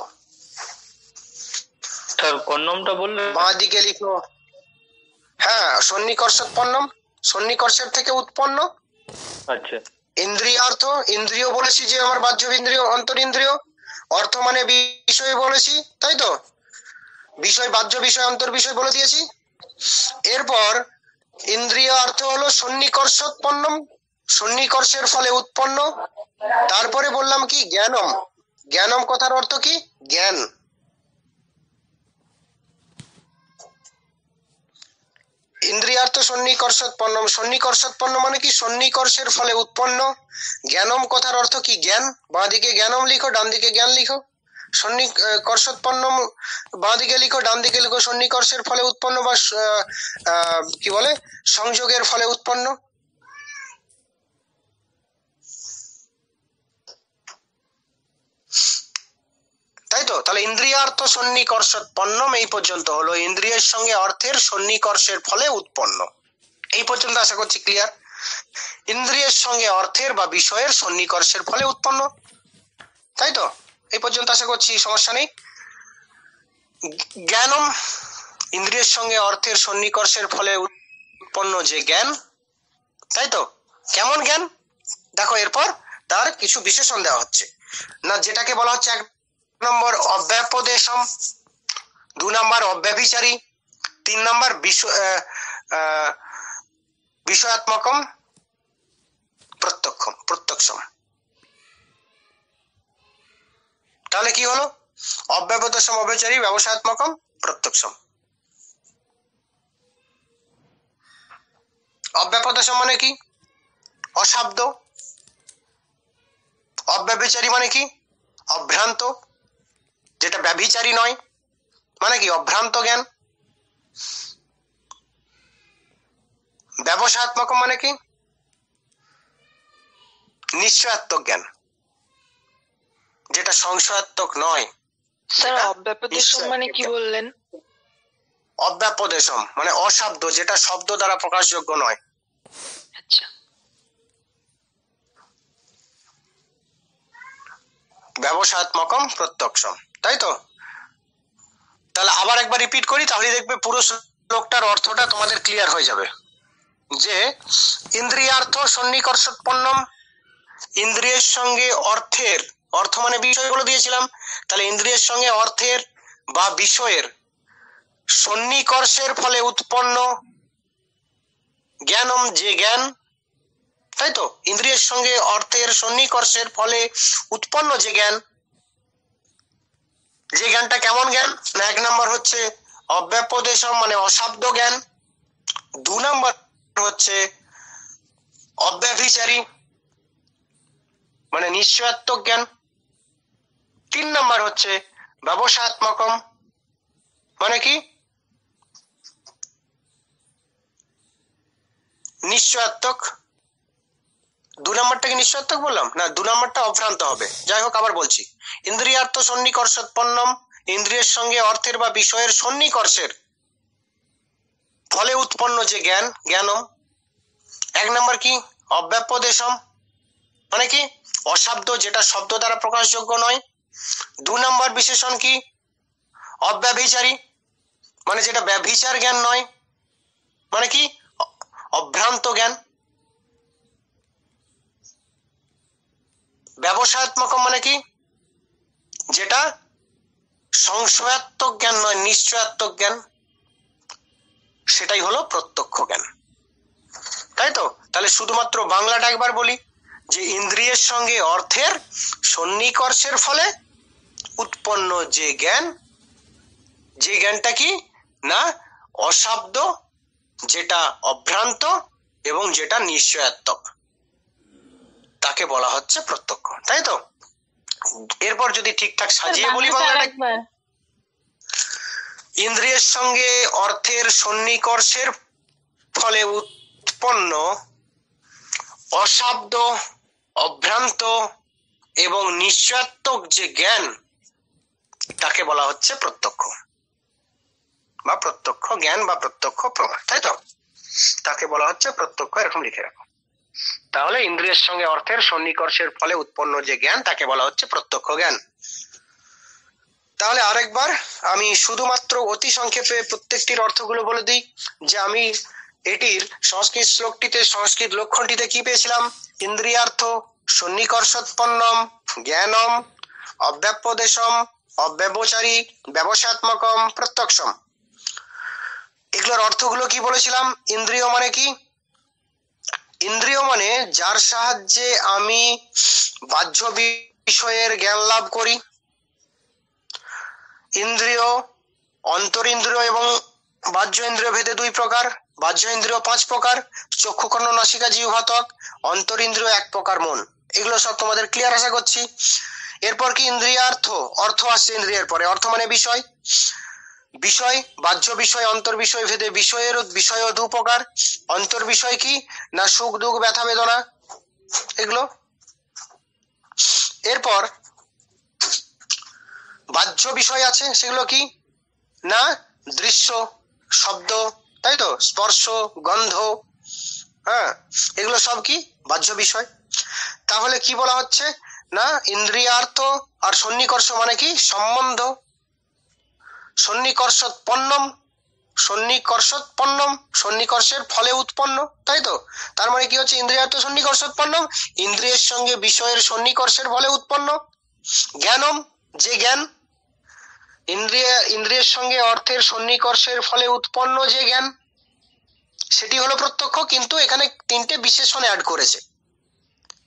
কর্ণমটা বললে বাঁ দিকে লিখো, হ্যাঁ সন্নিকর্ষোৎপন্নম, সন্নিকর্ষের থেকে উৎপন্ন। আচ্ছা, ইন্দ্রিয়ার্থ, ইন্দ্রিয় বলেছি যে আমার বাহ্য ইন্দ্রিয় অন্তরিন্দ্রিয়, অর্থ মানে বিষয় বলেছি, তাই তো, বিষয় বাহ্য বিষয় অন্তর বিষয় বলে দিয়েছি। এরপর ইন্দ্রিয় অর্থ হলো সন্নিকর্ষোৎপন্নম, সন্নিকর্ষের ফলে উৎপন্ন। তারপরে বললাম কি জ্ঞানম, জ্ঞানম কথার অর্থ কি জ্ঞান। ইন্দ্রিয়ার্থ সন্নিকর্ষোৎপন্নম, সন্নিকর্ষোৎপন্ন মানে কি সন্নিকর্ষের ফলে উৎপন্ন। জ্ঞানম কথার অর্থ কি জ্ঞান, বাঁ দিকে জ্ঞানম লিখো, ডান দিকে জ্ঞান লিখো। সন্নিকর্ষোৎপন্নম বাঁ দিকে লিখো, ডান দিকে লিখো সন্নিকর্ষের ফলে উৎপন্ন বা কি বলে সংযোগের ফলে উৎপন্ন। তাই তো, তাহলে ইন্দ্রিয়ার্থ সন্নিকর্ষোৎপন্নম এই পর্যন্ত হলো, ইন্দ্রিয়ের সঙ্গে অর্থের সন্নিকর্ষের ফলে উৎপন্ন। এই পর্যন্ত আশা করছি ক্লিয়ার। ইন্দ্রিয়ের সঙ্গে অর্থের বা বিষয়ের সন্নিকর্ষের ফলে উৎপন্ন, তাই তো, এই পর্যন্ত আশা করছি সমস্যা নেই। জ্ঞানম, ইন্দ্রিয়ের সঙ্গে অর্থের সন্নিকর্ষের ফলে উৎপন্ন যে জ্ঞান, তাই তো, কেমন জ্ঞান দেখো, এরপর তার কিছু বিশেষণ দেওয়া হচ্ছে না, যেটাকে বলা হচ্ছে 1 নম্বর অব্যাপদেশম, 2 নম্বর অব্যভিচারী, 3 নম্বর বিষয়াত্মকম প্রত্যক্ষম। তাহলে কি হলো, অব্যাপদেশম, অব্যভিচারী, ব্যবসায়াত্মকম, প্রত্যক্ষম। অব্যাপদেশম মানে কি অশব্দ, অব্যভিচারী মানে কি অভ্রান্ত, যেটা ব্যভিচারী নয়, মানে কি অভ্রান্ত জ্ঞান। ব্যবসায়াত্মক মানে কি নিশ্চয়াত্মক জ্ঞান, যেটা সংশয়াত্মক নয়। স্যার অব্যাপদেশম মানে কি বললেন? অব্যাপদেশম মানে অশব্দ, যেটা শব্দ দ্বারা প্রকাশযোগ্য নয়। আচ্ছা, ব্যবসায়াত্মকম প্রত্যক্ষম, তাই তো। তাহলে আবার একবার রিপিট করি, তাহলে দেখবে পুরো শ্লোকটার অর্থটা তোমাদের ক্লিয়ার হয়ে যাবে। যে ইন্দ্রিয়ার্থ সন্নিকর্ষোৎপন্নম, ইন্দ্রিয়ের সঙ্গে অর্থের, অর্থ মানে বিষয়গুলো দিয়েছিলাম, তাহলে ইন্দ্রিয়ের সঙ্গে অর্থের বা বিষয়ের সন্নিকর্ষের ফলে উৎপন্ন জ্ঞানম যে জ্ঞান, তাই তো, ইন্দ্রিয়ের সঙ্গে অর্থের সন্নিকর্ষের ফলে উৎপন্ন যে জ্ঞান, যে জ্ঞানটা কেমন জ্ঞান না, 1 নম্বর হচ্ছে অব্যাপদেশম মানে অশব্দ জ্ঞান, 2 নম্বর হচ্ছে অব্যভিচারী মানে নিশ্চয়াত্মক জ্ঞান, 3 নম্বর হচ্ছে ব্যবসায়াত্মকম মানে কি নিশ্চয়াত্মক। 2 নম্বরটা কি নিশ্চয়াত্মক বললাম না, 2 নম্বরটা অভ্রান্ত হবে। যাই হোক আবার বলছি, ইন্দ্রিয়ার্থ সন্নিকর্ষোৎপন্নম, ইন্দ্রিয়ের সঙ্গে অর্থের বা বিষয়ের সন্নিকর্ষের ফলে উৎপন্ন যে জ্ঞান, জ্ঞানম। 1 নম্বর কি? অব্যাপদেশম, মানে কি? অশব্দ, যেটা শব্দ দ্বারা প্রকাশযোগ্য নয়। 2 নম্বর বিশেষণ কি? অব্যভিচারী, মানে যেটা ব্যভিচার জ্ঞান নয়, মানে কি? অভ্রান্ত জ্ঞান। ব্যবসায়াত্মক মানে কি? যেটা সংশয়াত্মক জ্ঞান নয়, নিশ্চয়াত্মক জ্ঞান, সেটাই হলো প্রত্যক্ষ জ্ঞান। তাই তো? তাহলে শুধুমাত্র বাংলাটা একবার বলি, যে ইন্দ্রিয়ের সঙ্গে অর্থের সন্নিকর্ষের ফলে উৎপন্ন যে জ্ঞান, যে জ্ঞানটা কি না অশব্দ, যেটা অভ্রান্ত এবং যেটা নিশ্চয়াত্মক, তাকে বলা হচ্ছে প্রত্যক্ষ। তাই তো? এরপর যদি ঠিকঠাক সাজিয়ে বলি বাংলাটা, ইন্দ্রিয়ের সঙ্গে অর্থের সন্নিকর্ষের ফলে উৎপন্ন অশব্দ, অভ্রান্ত এবং নিশ্চয়াত্মক যে জ্ঞান, তাকে বলা হচ্ছে প্রত্যক্ষ বা প্রত্যক্ষ জ্ঞান বা প্রত্যক্ষ প্রমাণ। তাই তো? তাকে বলা হচ্ছে প্রত্যক্ষ, এরকম লিখে রাখো। তাহলে ইন্দ্রিয়ের সঙ্গে অর্থের সন্নিকর্ষের ফলে উৎপন্ন যে জ্ঞান, তাকে বলা হচ্ছে প্রত্যক্ষ জ্ঞান। তাহলে আরেকবার আমি শুধুমাত্র অতি সংক্ষেপে প্রত্যেকটির অর্থগুলো বলে দিই, যে আমি এটির সংস্কৃত শ্লোকটিতে, সংস্কৃত লক্ষণটিতে কি পেয়েছিলাম? ইন্দ্রিয়ার্থ সন্নিকর্ষোৎপন্নম জ্ঞানম অব্যাপদেশম অব্যবচারী ব্যবসাত্মকম প্রত্যক্ষম। এগুলোর অর্থগুলো কি বলেছিলাম? ইন্দ্রিয় মানে কি? ইন্দ্রিয় মানে যার সাহায্যে আমি বাহ্য বিষয়ের জ্ঞান লাভ করি। ইন্দ্রিয় অন্তরিন্দ্রিয় এবং বাহ্য ইন্দ্রিয় ভেদে 2 প্রকার, বাহ্য ইন্দ্রিয় 5 প্রকার, চক্ষু কর্ণ নাসিকা জিহ্বা ত্বক, অন্তরিন্দ্রিয় 1 প্রকার মন। এগুলো সব তোমাদের ক্লিয়ার আশা করছি। এরপর কি? ইন্দ্রিয়ার্থ, অর্থ আসছে ইন্দ্রিয়ের পরে। অর্থ মানে বিষয়, বিষয় বাহ্য বিষয় অন্তর বিষয় ভেদে বিষয়ও 2 প্রকার। অন্তর বিষয় কি না সুখ দুঃখ ব্যথা বেদনা, এগুলো। এরপর বাহ্য বিষয় আছে, সেগুলো কি না দৃশ্য, শব্দ, তাই তো, স্পর্শ, গন্ধ, হ্যাঁ, এগুলো সব কি বাহ্য বিষয়। তাহলে কি বলা হচ্ছে না ইন্দ্রিয়ার্থ আর সন্নিকর্ষ মানে কি? সম্বন্ধ। সন্নিকর্ষোৎপন্নম, সন্নিকর্ষোৎপন্নম, সন্নিকর্ষের ফলে উৎপন্ন। তাই তো? তার মানে কি হচ্ছে? ইন্দ্রিয়ার্থ সন্নিকর্ষোৎপন্নম, ইন্দ্রিয়ের সঙ্গে বিষয়ের সন্নিকর্ষের ফলে উৎপন্ন। জ্ঞানম, যে জ্ঞান, ইন্দ্রিয়ের সঙ্গে অর্থের সন্নিকর্ষের ফলে উৎপন্ন যে জ্ঞান, সেটি হলো প্রত্যক্ষ। কিন্তু এখানে 3টে বিশেষণ অ্যাড করেছে।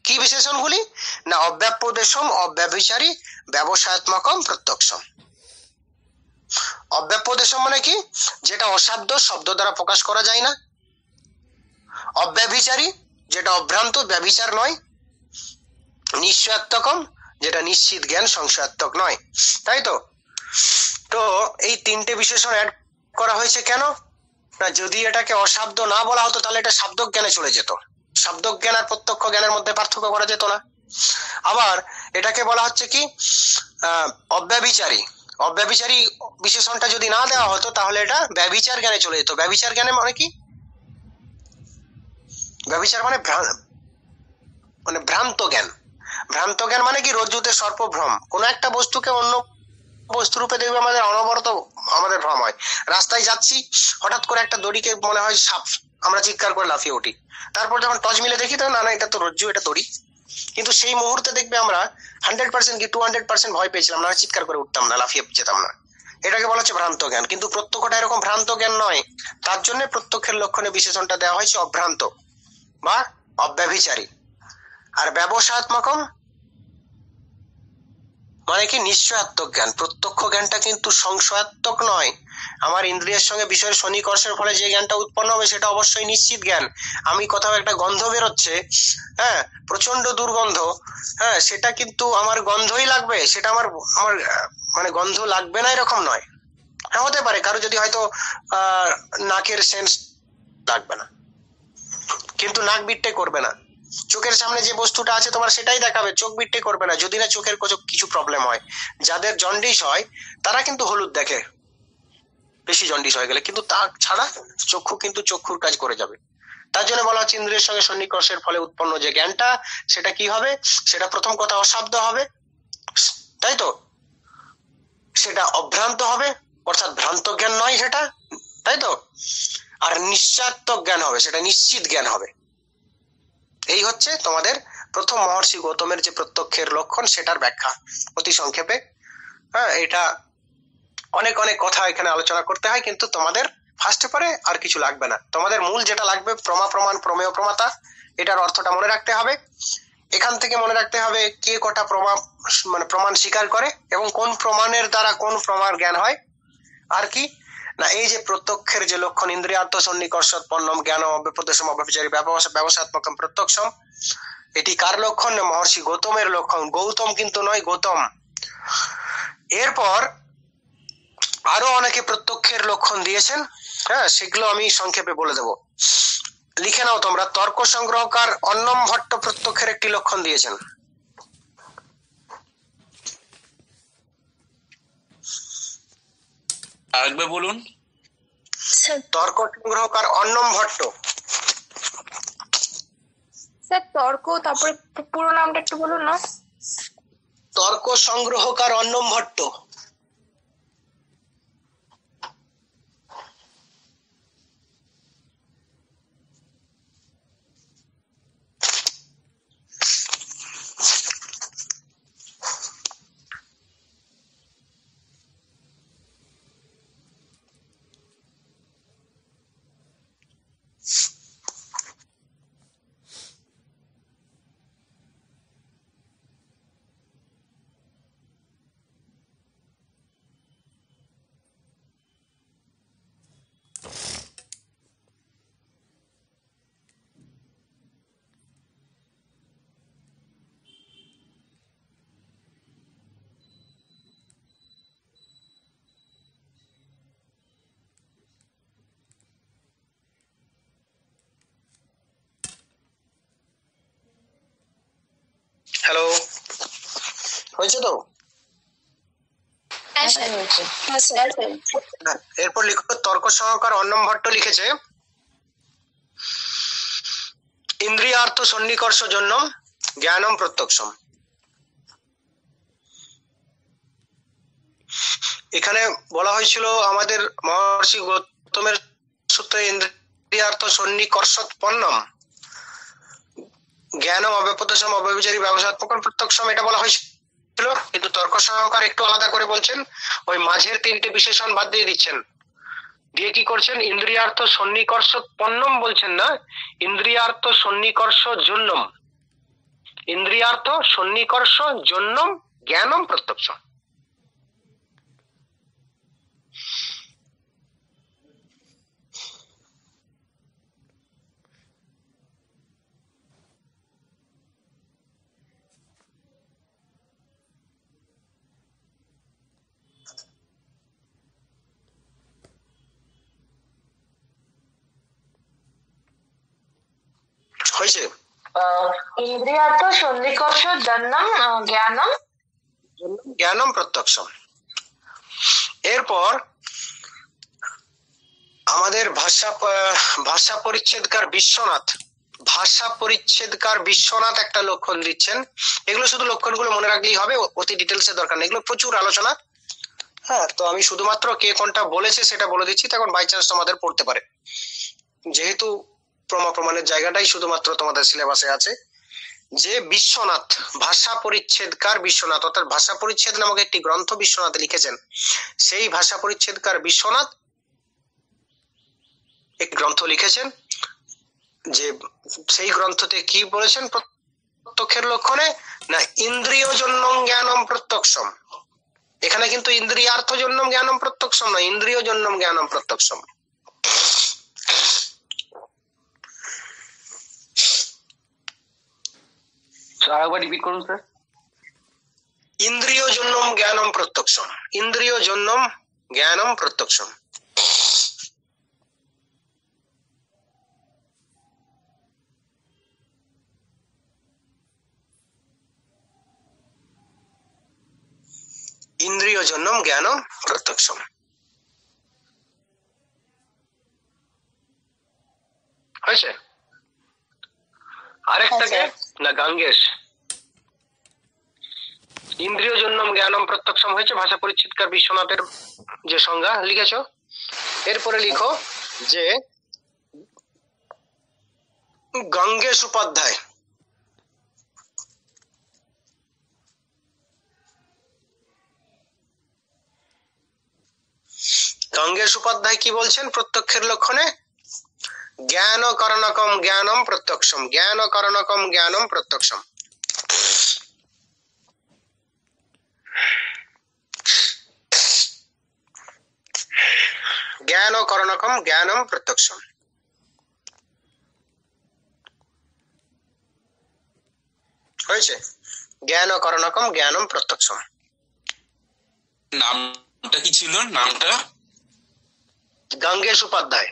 কি বিশেষণগুলি? না অব্যাপদেশম অব্যভিচারী ব্যবসায়াত্মকম প্রত্যক্ষম। অব্যাপদেশম মানে কি? যেটা অশব্দ, শব্দ দ্বারা প্রকাশ করা যায় না। অব্যভিচারী, যেটা অভ্রান্ত, ব্যভিচার নয়। নিশ্চয়াত্মকম, যেটা নিশ্চিত জ্ঞান, সংশয়াত্মক নয়। তাই তো? তো এই 3টে বিশেষণ অ্যাড করা হয়েছে কেন? না যদি এটাকে অশব্দ না বলা হতো তাহলে এটা শাব্দিক জ্ঞানে চলে যেত। শাব্দিক জ্ঞান আর প্রত্যক্ষ জ্ঞানের মধ্যে পার্থক্য করা যেত না। আবার এটাকে বলা হচ্ছে কি অব্যভিচারী। অব্যভিচারী বিশেষণটা যদি না দেওয়া হতো তাহলে এটা ব্যভিচার জ্ঞানে চলে যেত। ব্যভিচার জ্ঞানে মানে কি? ব্যভিচার মানে ভ্রান্ত জ্ঞান। ভ্রান্ত জ্ঞান মানে কি? রজ্জুতে সর্পভ্রম। কোন একটা বস্তুকে অন্য বস্তু রূপে দেখবে আমাদের অনবরত আমাদের ভ্রম হয়। রাস্তায় যাচ্ছি, হঠাৎ করে একটা দড়িকে মনে হয় সাপ, আমরা চিৎকার করে লাফিয়ে উঠি। তারপর যখন টর্চ মিলে দেখি তো না না এটা তো রজ্জু, এটা দড়ি। কিন্তু সেই মুহূর্তে দেখবে আমরা 100% কি 200% ভয় পেয়েছিলাম না, চিৎকার করে উঠতাম না, লাফিয়ে যেতাম না। এটাকে বলা হচ্ছে ভ্রান্ত জ্ঞান। কিন্তু প্রত্যক্ষটা এরকম ভ্রান্ত জ্ঞান নয়। তার জন্য প্রত্যক্ষের লক্ষণে বিশেষণটা দেওয়া হয়েছে অভ্রান্ত বা অব্যভিচারী। আর ব্যবসায়াত্মকম মানে কি? নিশ্চয়াত্মক জ্ঞান। প্রত্যক্ষ জ্ঞানটা কিন্তু সংশয়াত্মক নয়। আমার ইন্দ্রিয়ের সঙ্গে বিষয়ের সন্নিকর্ষের ফলে যে জ্ঞানটা উৎপন্ন হবে সেটা অবশ্যই নিশ্চিত জ্ঞান। আমি কোথাও একটা গন্ধ বেরোচ্ছে, হ্যাঁ, প্রচন্ড দুর্গন্ধ, হ্যাঁ, সেটা কিন্তু আমার গন্ধই লাগবে, সেটা আমার মানে গন্ধ লাগবে না এরকম নয়। হ্যাঁ, হতে পারে কারো যদি হয়তো নাকের সেন্স লাগবে না, কিন্তু নাক বিট্টে করবে না। চোখের সামনে যে বস্তুটা আছে তোমার সেটাই দেখাবে, চোখ বিট্টে করবে না, যদি না চোখের কিছু প্রবলেম হয়। যাদের জন্ডিস হয় তারা কিন্তু হলুদ দেখে, বেশি জন্ডিস হয়ে গেলে, কিন্তু তা ছাড়া চক্ষু কিন্তু চক্ষুর কাজ করে যাবে। তার জন্য বলা হচ্ছে ইন্দ্রিয়ের সঙ্গে সন্নিকর্ষের ফলে উৎপন্ন যে জ্ঞানটা, সেটা কি হবে? সেটা প্রথম কথা অশব্দ হবে, তাই তো? সেটা অভ্রান্ত হবে, অর্থাৎ ভ্রান্ত জ্ঞান নয় সেটা, তাই তো? আর নিশ্চাত্মক জ্ঞান হবে, সেটা নিশ্চিত জ্ঞান হবে। এই হচ্ছে তোমাদের প্রথম মহর্ষি গৌতমের যে প্রত্যক্ষের লক্ষণ, সেটার ব্যাখ্যা অতি সংক্ষেপে। হ্যাঁ, এটা অনেক অনেক কথা এখানে আলোচনা করতে হয়, কিন্তু তোমাদের ফার্স্টে পরে আর কিছু লাগবে না। তোমাদের মূল যেটা লাগবে প্রমা প্রমাণ প্রমেয় প্রমাতা, এটার অর্থটা মনে রাখতে হবে। এখান থেকে মনে রাখতে হবে কে কটা প্রমাণ স্বীকার করে এবং কোন প্রমাণের দ্বারা কোন প্রমাণ জ্ঞান হয়। আর কি না, এই যে প্রত্যক্ষের যে লক্ষণ ইন্দ্রিয়ার্থ সন্নিকর্ষোৎপন্নম জ্ঞানম অব্যপদেশম অব্যভিচারী ব্যবসাত্মকম প্রত্যক্ষম, এটি কার লক্ষণ? মহর্ষি গৌতমের লক্ষণ। গৌতম কিন্তু নয়, গৌতম। এরপর আরো অনেকে প্রত্যক্ষের লক্ষণ দিয়েছেন, হ্যাঁ, সেগুলো আমি সংক্ষেপে বলে দেব, লিখে নাও তোমরা। তর্ক সংগ্রহকার অন্নম ভট্ট প্রত্যক্ষের একটি লক্ষণ দিয়েছেন। আরেকবার বলুন। তর্ক সংগ্রহকার অন্নম ভট্ট। স্যার তর্ক, তারপরে পুরো নামটা একটু বলুন না। তর্ক সংগ্রহকার অন্নম ভট্ট। হ্যালো, হয়েছে তো? এরপর লিখো তর্ক সংগ্রহকার অন্নম ভট্ট লিখেছে ইন্দ্রিয়ার্থ সন্নিকর্ষ জন্য জ্ঞানম প্রত্যক্ষম। এখানে বলা হয়েছিল আমাদের মহর্ষি গৌতমের সূত্রে ইন্দ্রিয়ার্থ সন্নিকর্ষোৎপন্নম জ্ঞানম অব্যপদেশম অব্যভিচারী ব্যবসাত্মকম প্রত্যক্ষম, এটা বলা হয়েছিল। কিন্তু তর্ক সংগ্রহকার একটু আলাদা করে বলছেন, ওই মাঝের তিনটে বিশেষণ বাদ দিয়ে দিচ্ছেন, দিয়ে কি করছেন? ইন্দ্রিয়ার্থ সন্নিকর্ষোৎপন্নম বলছেন না, ইন্দ্রিয়ার্থ সন্নিকর্ষ জন্যম, ইন্দ্রিয়ার্থ সন্নিকর্ষ জন্যম জ্ঞানম প্রত্যক্ষ। হয়েছে? ইন্দ্রিয়ার্থ সন্নিকর্ষ জন্যম জ্ঞানম জ্ঞানম প্রত্যক্ষ। এরপর আমাদের ভাষা পরিচ্ছেদকার বিশ্বনাথ, ভাষা পরিচ্ছেদকার বিশ্বনাথ একটা লক্ষণ দিচ্ছেন। এগুলো শুধু লক্ষণগুলো মনে রাখলেই হবে, অতি ডিটেলস এর দরকার নেই, এগুলো প্রচুর আলোচনা। হ্যাঁ, তো আমি শুধুমাত্র কে কোনটা বলেছে সেটা বলে দিচ্ছি, তখন বাই চান্স তোমাদের পড়তে পারে, যেহেতু প্রমাণের জায়গাটাই শুধুমাত্র তোমাদের সিলেবাসে আছে। যে বিশ্বনাথ, ভাষা পরিচ্ছেদকার বিশ্বনাথ, অর্থাৎ ভাষা পরিচ্ছেদ নামক একটি গ্রন্থ বিশ্বনাথ লিখেছেন, সেই ভাষা পরিচ্ছেদকার বিশ্বনাথ একটি গ্রন্থ লিখেছেন, যে সেই গ্রন্থতে কি বলেছেন প্রত্যক্ষের লক্ষণে? না, ইন্দ্রিয় জন্যম জ্ঞানম প্রত্যক্ষম। এখানে কিন্তু ইন্দ্রিয়ার্থ জন্যম জ্ঞানম প্রত্যক্ষম না, ইন্দ্রিয় জন্যম জ্ঞানম প্রত্যক্ষম। আরেকবার রিপিট করুন স্যার। ইন্দ্রিয় জন্যম জ্ঞানম প্রত্যক্ষম, ইন্দ্রিয় জন্যম জ্ঞানম প্রত্যক্ষম। ইন্দ্রিয় জন্যম জ্ঞানম প্রত্যক্ষম। হয়েছে? আরেকটাকে না গাঙ্গেশ, ইন্দ্রিয় জন্যম জ্ঞানম প্রত্যক্ষম হয়েছে ভাষা পরিচ্ছেদকার বিশ্বনাথের যে সংজ্ঞা লিখেছো। এরপরে লিখো যে গঙ্গেশ উপাধ্যায়, গঙ্গেশ উপাধ্যায় কি বলছেন প্রত্যক্ষের লক্ষণে? জ্ঞান করণকম জ্ঞানম প্রত্যক্ষম, জ্ঞান করণকম জ্ঞানম প্রত্যক্ষম। জ্ঞান করণকম জ্ঞানম প্রত্যক্ষম। হয়েছে? জ্ঞান করণকম জ্ঞানম প্রত্যক্ষম। নামটা কি ছিল? নামটা গঙ্গেশ উপাধ্যায়।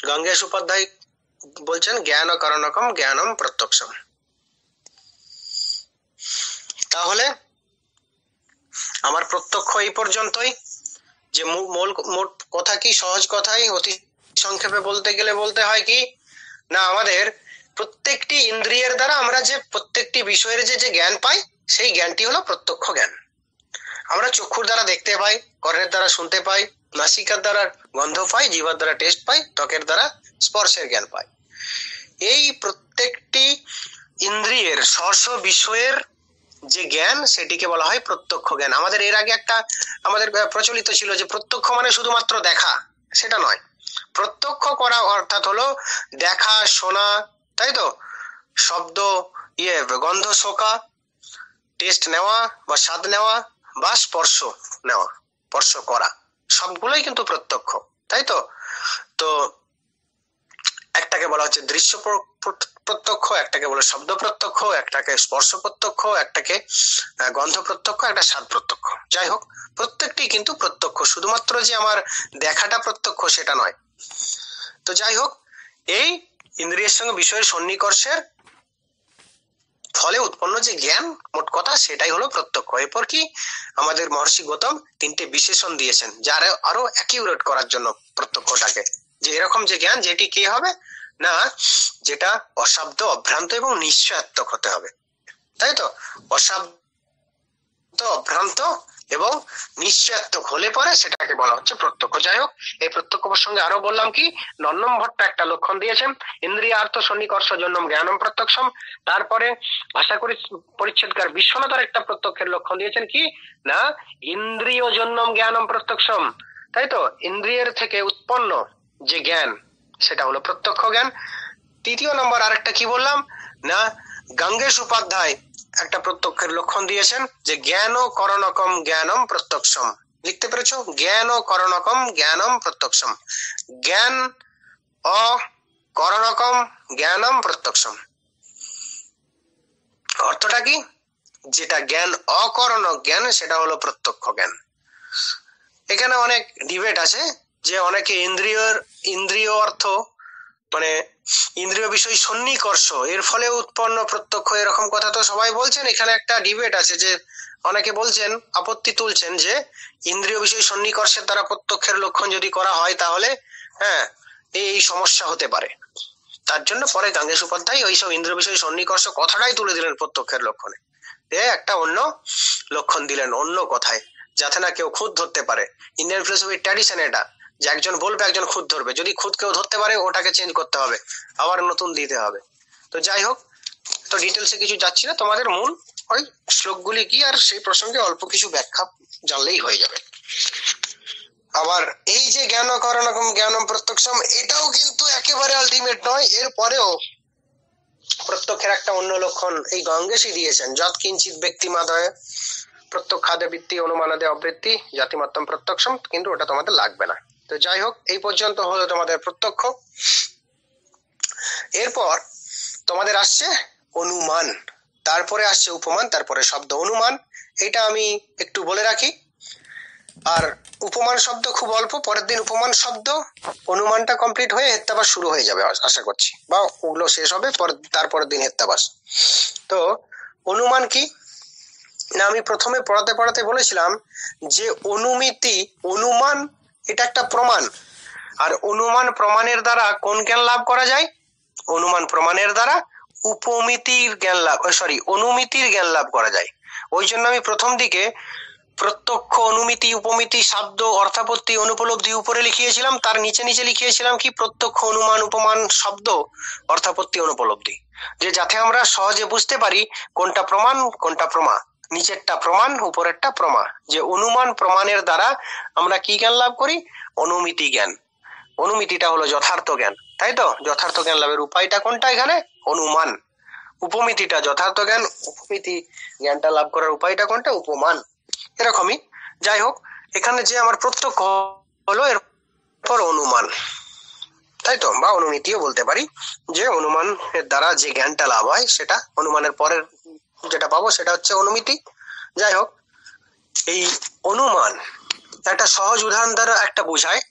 গঙ্গেশ উপাধ্যায় বলছেন জ্ঞান করণকম জ্ঞানম প্রত্যক্ষম। তাহলে আমার প্রত্যক্ষ এই পর্যন্তই। যে মোট কথা কি, সহজ কথাই অতি সংক্ষেপে বলতে গেলে বলতে হয় কি না, আমাদের প্রত্যেকটি ইন্দ্রিয়ের দ্বারা আমরা যে প্রত্যেকটি বিষয়ের যে জ্ঞান পাই, সেই জ্ঞানটি হলো প্রত্যক্ষ জ্ঞান। আমরা চক্ষুর দ্বারা দেখতে পাই, কর্ণের দ্বারা শুনতে পাই, নাসিকার দ্বারা গন্ধ পাই, জিহ্বার দ্বারা টেস্ট পাই, ত্বকের দ্বারা স্পর্শের জ্ঞান পাই। এই প্রত্যেকটি ইন্দ্রিয়ের স্পর্শ বিষয়ের যে জ্ঞান, সেটিকে বলা হয় প্রত্যক্ষ জ্ঞান। আমাদের এর আগে একটা আমাদের প্রচলিত ছিল যে প্রত্যক্ষ মানে শুধুমাত্র দেখা, সেটা নয়। প্রত্যক্ষ করা অর্থাৎ হলো দেখা, শোনা, তাই তো, শব্দ, গন্ধ শোকা, টেস্ট নেওয়া বা স্বাদ নেওয়া বা স্পর্শ নেওয়া, স্পর্শ করা, সবগুলোই কিন্তু প্রত্যক্ষ, তাই তো। তো একটাকে বলা হচ্ছে দৃশ্য প্রত্যক্ষ, একটাকে বলে শব্দ প্রত্যক্ষ, একটাকে স্পর্শ প্রত্যক্ষ, একটাকে গন্ধ প্রত্যক্ষ, একটা স্বাদ প্রত্যক্ষ। যাই হোক, প্রত্যেকটি কিন্তু প্রত্যক্ষ, শুধুমাত্র যে আমার দেখাটা প্রত্যক্ষ সেটা নয়। তো যাই হোক, এই ইন্দ্রিয়ের সঙ্গে বিষয়ের সন্নিকর্ষের ফলে উৎপন্ন যে জ্ঞান, মোট কথা সেটাই হলো প্রত্যক্ষ। এরপর কি আমাদের মহর্ষি গৌতম তিনটে বিশেষণ দিয়েছেন, যারা আরো অ্যাকিউরেট করার জন্য প্রত্যক্ষটাকে, যে এরকম যে জ্ঞান যেটি কে হবে না, যেটা অশাব্দ, অভ্রান্ত এবং নিশ্চয়াত্মক হতে হবে, তাই তো। অশাব্দ, অভ্রান্ত এবং নিশ্চয়াত্মক হলে পরে সেটাকে বলা হচ্ছে প্রত্যক্ষ। যাই হোক, এই প্রত্যক্ষ প্রসঙ্গে আরো বললাম কি, নন্নম ভট্ট একটা লক্ষণ দিয়েছেন, ইন্দ্রিয়ার্থ সন্নিকর্ষ জন্যম জ্ঞানম প্রত্যক্ষম। তারপরে ভাষা পরিচ্ছেদকার বিশ্বনাথের একটা প্রত্যক্ষের লক্ষণ দিয়েছেন কি না, ইন্দ্রিয় জন্যম জ্ঞানম প্রত্যক্ষম, তাই তো। ইন্দ্রিয়ের থেকে উৎপন্ন যে জ্ঞান, সেটা হলো প্রত্যক্ষ জ্ঞান। তৃতীয় নম্বর আরেকটা কি বললাম না, গঙ্গেশ উপাধ্যায় একটা প্রত্যক্ষের লক্ষণ দিয়েছেন যে জ্ঞান করণকম জ্ঞানম প্রত্যক্ষম। লিখতে পেরেছো? জ্ঞান করণকম জ্ঞানম প্রত্যক্ষম, জ্ঞান করণকম জ্ঞানম প্রত্যক্ষম। অর্থটা কি, যেটা জ্ঞান অকরণক জ্ঞান সেটা হলো প্রত্যক্ষ জ্ঞান। এখানে অনেক ডিবেট আছে, যে অনেকে ইন্দ্রিয় অর্থ মানে ইন্দ্রিয় বিষয় সন্নিকর্ষ এর ফলে উৎপন্ন প্রত্যক্ষ, এরকম কথা তো সবাই বলছেন। এখানে একটা ডিবেট আছে, যে অনেকে বলছেন, আপত্তি তুলছেন যে ইন্দ্রিয় বিষয় সন্নিকর্ষের দ্বারা প্রত্যক্ষের লক্ষণ যদি করা হয়, তাহলে এই সমস্যা হতে পারে। তার জন্য পরে গঙ্গেশ উপাধ্যায় ওইসব ইন্দ্রিয় বিষয় সন্নিকর্ষ কথাটাই তুলে দিলেন প্রত্যক্ষের লক্ষণে, একটা অন্য লক্ষণ দিলেন অন্য কথায়, যাতে না কেউ খুদ ধরতে পারে। ইন্ডিয়ান ফিলোসফির ট্র্যাডিশন এটা, যে একজন বলবে একজন খুদ ধরবে, যদি খুদ কেউ ধরতে পারে ওটাকে চেঞ্জ করতে হবে, আবার নতুন দিতে হবে। তো যাই হোক, তো ডিটেলসে কিছু যাচ্ছি না, তোমাদের মূল ওই শ্লোকগুলি কি আর সেই প্রসঙ্গে অল্প কিছু ব্যাখ্যা জানলেই হয়ে যাবে। আবার এই যে জ্ঞান করণকম জ্ঞানম প্রত্যক্ষম, এটাও কিন্তু একেবারে আলটিমেট নয়। এর পরেও প্রত্যক্ষের একটা অন্য লক্ষণ এই গঙ্গেশই দিয়েছেন, যৎ কিঞ্চিৎ ব্যক্তিমাদয় প্রত্যক্ষাদে বৃত্তি অনুমানাদে অবৃত্তি জাতিমাত্তম প্রত্যক্ষম, কিন্তু ওটা তোমাদের লাগবে না। তো যাই হোক, এই পর্যন্ত হলো তোমাদের প্রত্যক্ষ। এরপর তোমাদের আসছে অনুমান, তারপরে আসছে উপমান, তারপরে শব্দ। অনুমান এটা আমি একটু বলে রাখি, আর উপমান শব্দ খুব অল্প, পরের দিন উপমান শব্দ, অনুমানটা কমপ্লিট হয়ে হেত্তাবাস শুরু হয়ে যাবে আশা করছি, বা ওগুলো শেষ হবে তারপরের দিন হেত্তাবাস। তো অনুমান কি, না, আমি প্রথমে পড়াতে বলেছিলাম যে অনুমিতি, অনুমান এটা একটা প্রমাণ, আর অনুমান প্রমাণের দ্বারা কোন জ্ঞান লাভ করা যায়? অনুমান প্রমাণের দ্বারা উপমিতির জ্ঞান লাভ, অনুমিতির জ্ঞান লাভ করা যায়। ওই জন্য আমি প্রথম দিকে প্রত্যক্ষ, অনুমিতি, উপমিতি, শব্দ, অর্থাপত্তি, অনুপলব্ধি উপরে লিখিয়েছিলাম, তার নিচে লিখিয়েছিলাম কি প্রত্যক্ষ, অনুমান, উপমান, শব্দ, অর্থাপত্তি, অনুপলব্ধি, যে যাতে আমরা সহজে বুঝতে পারি কোনটা প্রমাণ কোনটা প্রমা। নিচেরটা প্রমাণ, উপরেরটা প্রমা। যে অনুমান প্রমাণের দ্বারা আমরা কি জ্ঞান লাভ করি? অনুমিতি জ্ঞান। অনুমিতিটা হলো যথার্থ জ্ঞান, তাই তো? যথার্থ জ্ঞান লাভের উপায়টা কোনটা এখানে? অনুমান। উপমিতিটা যথার্থ জ্ঞান, উপমিতি জ্ঞানটা লাভ করার উপায়টা কোনটা? উপমান। এরকমই, যাই হোক, এখানে যে আমার প্রত্যক্ষ হলো, এরপর অনুমান, তাই তো? বা অনুমিতিও বলতে পারি, যে অনুমানের দ্বারা যে জ্ঞানটা লাভ হয় সেটা, অনুমানের পরের যেটা পাবো সেটা হচ্ছে অনুমিতি। যাই হোক, এই অনুমান একটা সহজ উদাহরণ দ্বারা একটা বোঝায়,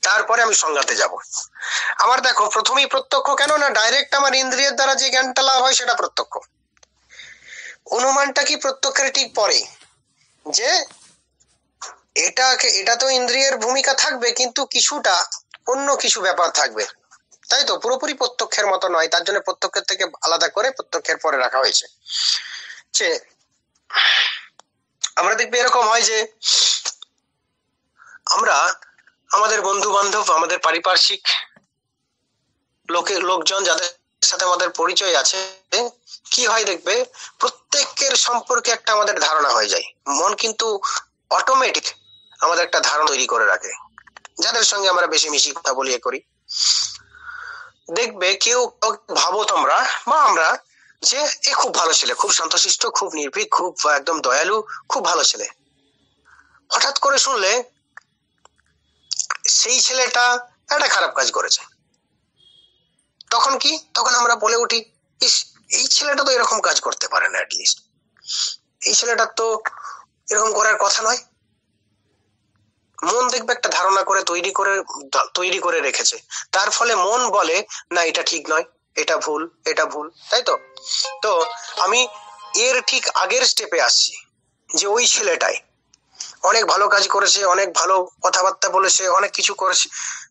তারপরে আমি সংজ্ঞাতে যাব। আমার দেখো প্রথমেই প্রত্যক্ষ কেন না, ডাইরেক্ট আমার ইন্দ্রিয়ের দ্বারা যে জ্ঞানটা লাভ হয় সেটা প্রত্যক্ষ। অনুমানটা কি প্রত্যক্ষের ঠিক পরে, যে এটা তো ইন্দ্রিয়ের ভূমিকা থাকবে, কিন্তু কিছুটা অন্য কিছু ব্যাপার থাকবে, তাই তো? পুরোপুরি প্রত্যক্ষের মতো নয়, তার জন্য প্রত্যক্ষের থেকে আলাদা করে প্রত্যক্ষের পরে রাখা হয়েছে। যে আমরা দেখবে এরকম হয় যে আমরা আমাদের বন্ধু বান্ধব, আমাদের পারিপার্শ্বিক লোকজন যাদের সাথে আমাদের পরিচয় আছে, কি হয় দেখবে প্রত্যেকের সম্পর্কে একটা আমাদের ধারণা হয়ে যায়। মন কিন্তু অটোমেটিক আমাদের একটা ধারণা তৈরি করে রাখে, যাদের সঙ্গে আমরা বেশি মিশি, কথা বলি, করি। দেখবে কেউ ভাবো তোমরা বা আমরা, যে এ খুব ভালো ছেলে, খুব শান্তশিষ্ট, খুব নির্ভীক, খুব একদম দয়ালু, খুব ভালো ছেলে। হঠাৎ করে শুনলে সেই ছেলেটা একটা খারাপ কাজ করেছে, তখন কি? তখন আমরা বলে উঠি, ইস, এই ছেলেটা তো এরকম কাজ করতে পারে না, অ্যাটলিস্ট এই ছেলেটার তো এরকম করার কথা নয়। মন দেখবে একটা ধারণা করে তৈরি করে রেখেছে, তার ফলে মন বলে না এটা ঠিক নয়, এটা ভুল, এটা ভুল, তাই তো? তো আমি এর ঠিক আগের স্টেপে আসছি, যে ওই ছেলেটাই অনেক ভালো কাজ করেছে, অনেক ভালো কথাবার্তা বলেছে, অনেক কিছু করেছে,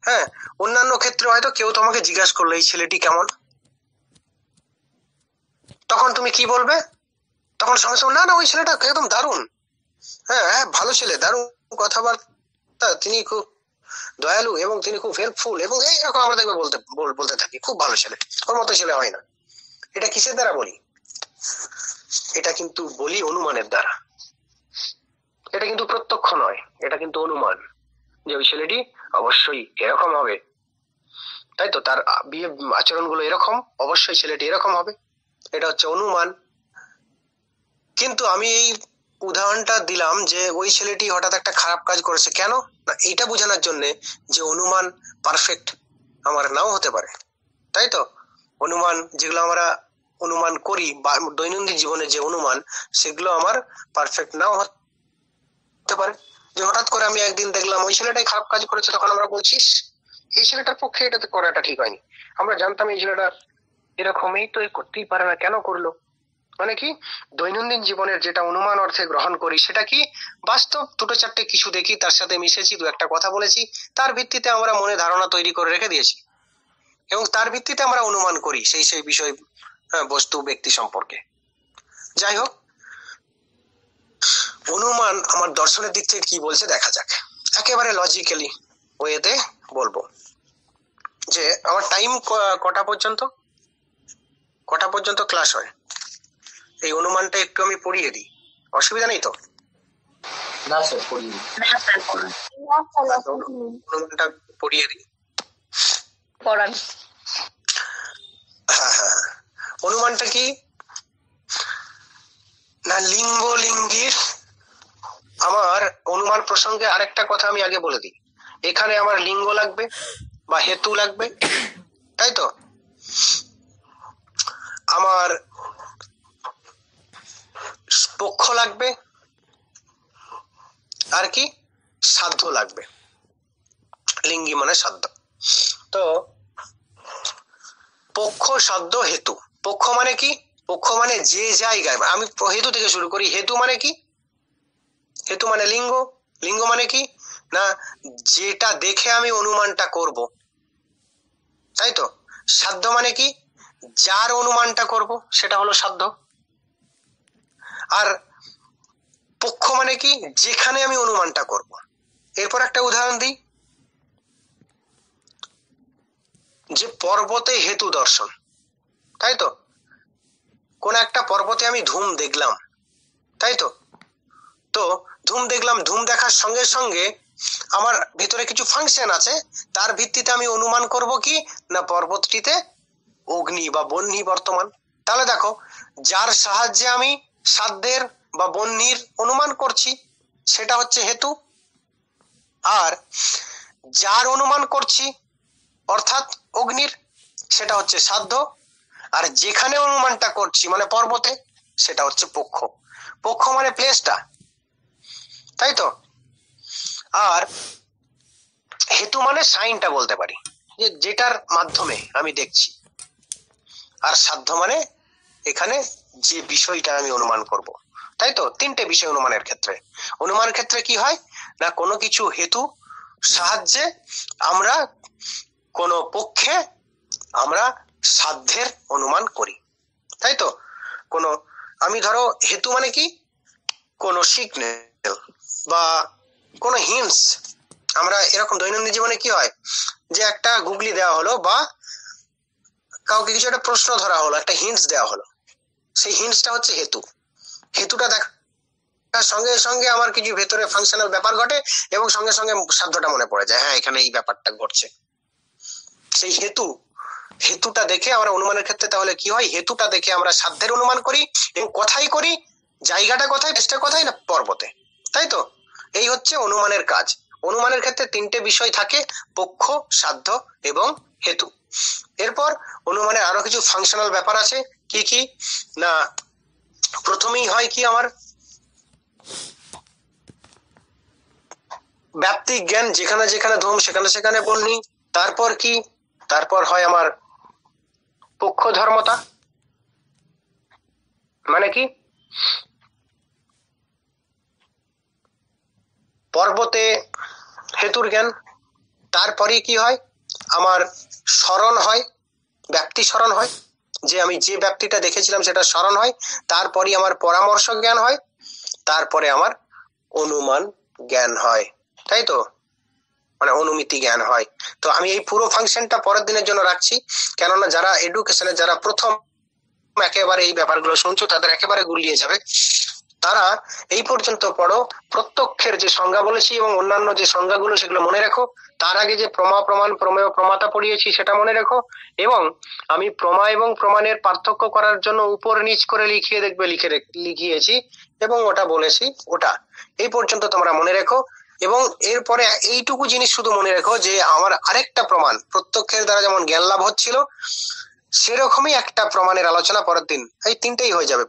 হ্যাঁ। অন্যান্য ক্ষেত্রে হয়তো কেউ তোমাকে জিজ্ঞাসা করলো এই ছেলেটি কেমন, তখন তুমি কি বলবে? তখন সঙ্গে সঙ্গে না ওই ছেলেটা একদম দারুণ, হ্যাঁ ভালো ছেলে, দারুণ কথাবার্তা, তিনি খুব দয়ালু এবং তিনি খুব হেল্পফুল, এবং এইরকম আমরা দেখবে বলতে থাকি, খুব ভালো ছেলে, ওর মতো ছেলে হয় না। এটা কিসের দ্বারা বলি? এটা কিন্তু বলি অনুমানের দ্বারা। এটা কিন্তু প্রত্যক্ষ নয়, এটা কিন্তু অনুমান, যে ওই ছেলেটি অবশ্যই এরকম হবে, তাই তো? তার বিয়ে আচরণগুলো এরকম, অবশ্যই ছেলেটি এরকম হবে, এটা হচ্ছে অনুমান। কিন্তু আমি এই উদাহরণটা দিলাম যে ওই ছেলেটি হঠাৎ একটা খারাপ কাজ করেছে, কেন না এইটা বোঝানোর জন্য যে অনুমান পারফেক্ট আমার নাও হতে পারে, তাই তো? অনুমান যেগুলো আমরা অনুমান করি বা দৈনন্দিন জীবনে যে অনুমান, সেগুলো আমার পারফেক্ট নাও হতে পারে। যে হঠাৎ করে আমি একদিন দেখলাম ওই ছেলেটাই খারাপ কাজ করেছে, তখন আমরা বলছিস এই ছেলেটার পক্ষে এটা করাটা ঠিক হয়নি। আমরা জানতাম এই ছেলেটা এরকমই তো করতেই পারে না, কেন করলো? মানে কি, দৈনন্দিন জীবনের যেটা অনুমান অর্থে গ্রহণ করি, সেটা কি বাস্তব দুটো চারটে কিছু দেখি, তার সাথে মিশেছি, দু একটা কথা বলেছি, তার ভিত্তিতে আমরা মনে ধারণা তৈরি করে রেখে দিয়েছি, এবং তার ভিত্তিতে আমরা অনুমান করি সেই বিষয়, বস্তু, ব্যক্তি সম্পর্কে। যাই হোক, অনুমান আমার দর্শনের দিক থেকে কি বলছে দেখা যাক। একেবারে লজিক্যালি ওয়েতে বলবো যে আমার টাইম কটা পর্যন্ত ক্লাস হয়, এই অনুমানটা একটু আমি পড়িয়ে দিই, অসুবিধা নেই তো? না স্যার, পড়িয়ে দিন। অনুমানটা পড়িয়ে দিই। পড়ান। হ্যাঁ, অনুমানটা কি না, লিঙ্গ লিঙ্গির। আমার অনুমান প্রসঙ্গে আরেকটা কথা আমি আগে বলে দিই, এখানে আমার লিঙ্গ লাগবে বা হেতু লাগবে, তাই তো? আমার পক্ষ লাগবে, আর কি সাধ্য লাগবে। লিঙ্গি মানে সাধ্য। তো পক্ষ, সাধ্য, হেতু। পক্ষ মানে কি? পক্ষ মানে যে জায়গায়, আমি হেতু থেকে শুরু করি। হেতু মানে কি? হেতু মানে লিঙ্গ। লিঙ্গ মানে কি না যেটা দেখে আমি অনুমানটা করব, তাই তো। সাধ্য মানে কি? যার অনুমানটা করব সেটা হলো সাধ্য। আর পক্ষ মানে কি? যেখানে আমি অনুমানটা করব। এরপর একটা উদাহরণ দিই, যে পর্বতে হেতু দর্শন, তাই তো। কোন একটা পর্বতে আমি ধূম দেখলাম, তাই তো। তো ধূম দেখলাম, ধূম দেখার সঙ্গে সঙ্গে আমার ভিতরে কিছু ফাংশন আছে, তার ভিত্তিতে আমি অনুমান করব কি না পর্বতটিতে অগ্নি বা বহ্নি বর্তমান। তাহলে দেখো, যার সাহায্যে আমি সাধ্যের বা বহ্নির অনুমান করছি সেটা হচ্ছে হেতু, আর যার অনুমান করছি অর্থাৎ অগ্নির সেটা হচ্ছে সাধ্য, আর যেখানে অনুমানটা করছি মানে পর্বতে সেটা হচ্ছে পক্ষ। পক্ষ মানে প্লেসটা, তাই তো। আর হেতু মানে সাইনটা বলতে পারি, যে যেটার মাধ্যমে আমি দেখছি। আর সাধ্য মানে এখানে যে বিষয়টা আমি অনুমান করব, তাই তো। তিনটে বিষয় অনুমানের ক্ষেত্রে। অনুমানের ক্ষেত্রে কি হয় না কোনো কিছু হেতু সাহায্যে আমরা কোন পক্ষে আমরা সাধ্যের অনুমান করি, তাই তো। কোন আমি ধরো হেতু মানে কি কোন সিগন্যাল বা কোন হিন্টস। আমরা এরকম দৈনন্দিন জীবনে কি হয় যে একটা গুগলি দেওয়া হলো বা কাউকে কিছু একটা প্রশ্ন ধরা হলো, একটা হিন্টস দেওয়া হলো, সেই হিন্টসটা হচ্ছে হেতু। হেতুটা দেখার সঙ্গে সঙ্গে আমার কিছু ভেতরে ফাংশনাল ব্যাপার ঘটে এবং সঙ্গে সঙ্গে সাধ্যটা মনে পড়ে যায়, হ্যাঁ এখানে এই ব্যাপারটা ঘটছে। সেই হেতুটা দেখে আমরা অনুমানের ক্ষেত্রে তাহলে কি হয়, হেতুটা দেখে আমরা সাধ্যের অনুমান করি এবং কোথায় করি, জায়গাটা কোথায়, দেশটা কোথায় না পর্বতে, তাই তো। এই হচ্ছে অনুমানের কাজ। অনুমানের ক্ষেত্রে তিনটে বিষয় থাকে, পক্ষ, সাধ্য এবং হেতু। এরপর অনুমানের আরো কিছু ফাংশনাল ব্যাপার আছে, কি কি না প্রথমেই হয় কি আমার ব্যাপ্তিক জ্ঞান, যেখানে যেখানে ধূম সেখানে সেখানে বলনি। তারপর কি, তারপর হয় আমার পক্ষ ধর্মতা, মানে কি পর্বতে হেতুর জ্ঞান। তারপরে কি হয় আমার স্মরণ হয়, ব্যাপ্তি স্মরণ হয়, যে আমি যে ব্যাপ্তিটা দেখেছিলাম সেটা স্মরণ হয়। তারপরে আমার পরামর্শ জ্ঞান হয়, তারপরে আমার অনুমান জ্ঞান হয়, তাই তো, মানে অনুমিতি জ্ঞান হয়। তো আমি এই পুরো ফাংশনটা পরের দিনের জন্য রাখছি, কেননা যারা এডুকেশনে যারা প্রথম একেবারে এই ব্যাপারগুলো শুনছো তাদের একেবারে গুলিয়ে যাবে। তারা এই পর্যন্ত পড়ো, প্রত্যক্ষের যে সংজ্ঞা বলেছি এবং অন্যান্য যে সংজ্ঞাগুলো সেগুলো মনে রেখো। তার আগে যে প্রমা, প্রমাণ, প্রমেয়, প্রমাতা পড়িয়েছি সেটা মনে রেখো। এবং আমি প্রমা এবং প্রমাণের পার্থক্য করার জন্য উপর নিচ করে লিখিয়ে দেখবে লিখিয়েছি এবং ওটা বলেছি, ওটা এই পর্যন্ত তোমরা মনে রেখো। এবং এরপরে এইটুকু জিনিস শুধু মনে রেখো যে আমার আরেকটা প্রমাণ, প্রত্যক্ষের দ্বারা যেমন জ্ঞান লাভ হচ্ছিল সেরকমই একটা প্রমাণের আলোচনা পরের দিন, এই তিনটেই হয়ে যাবে।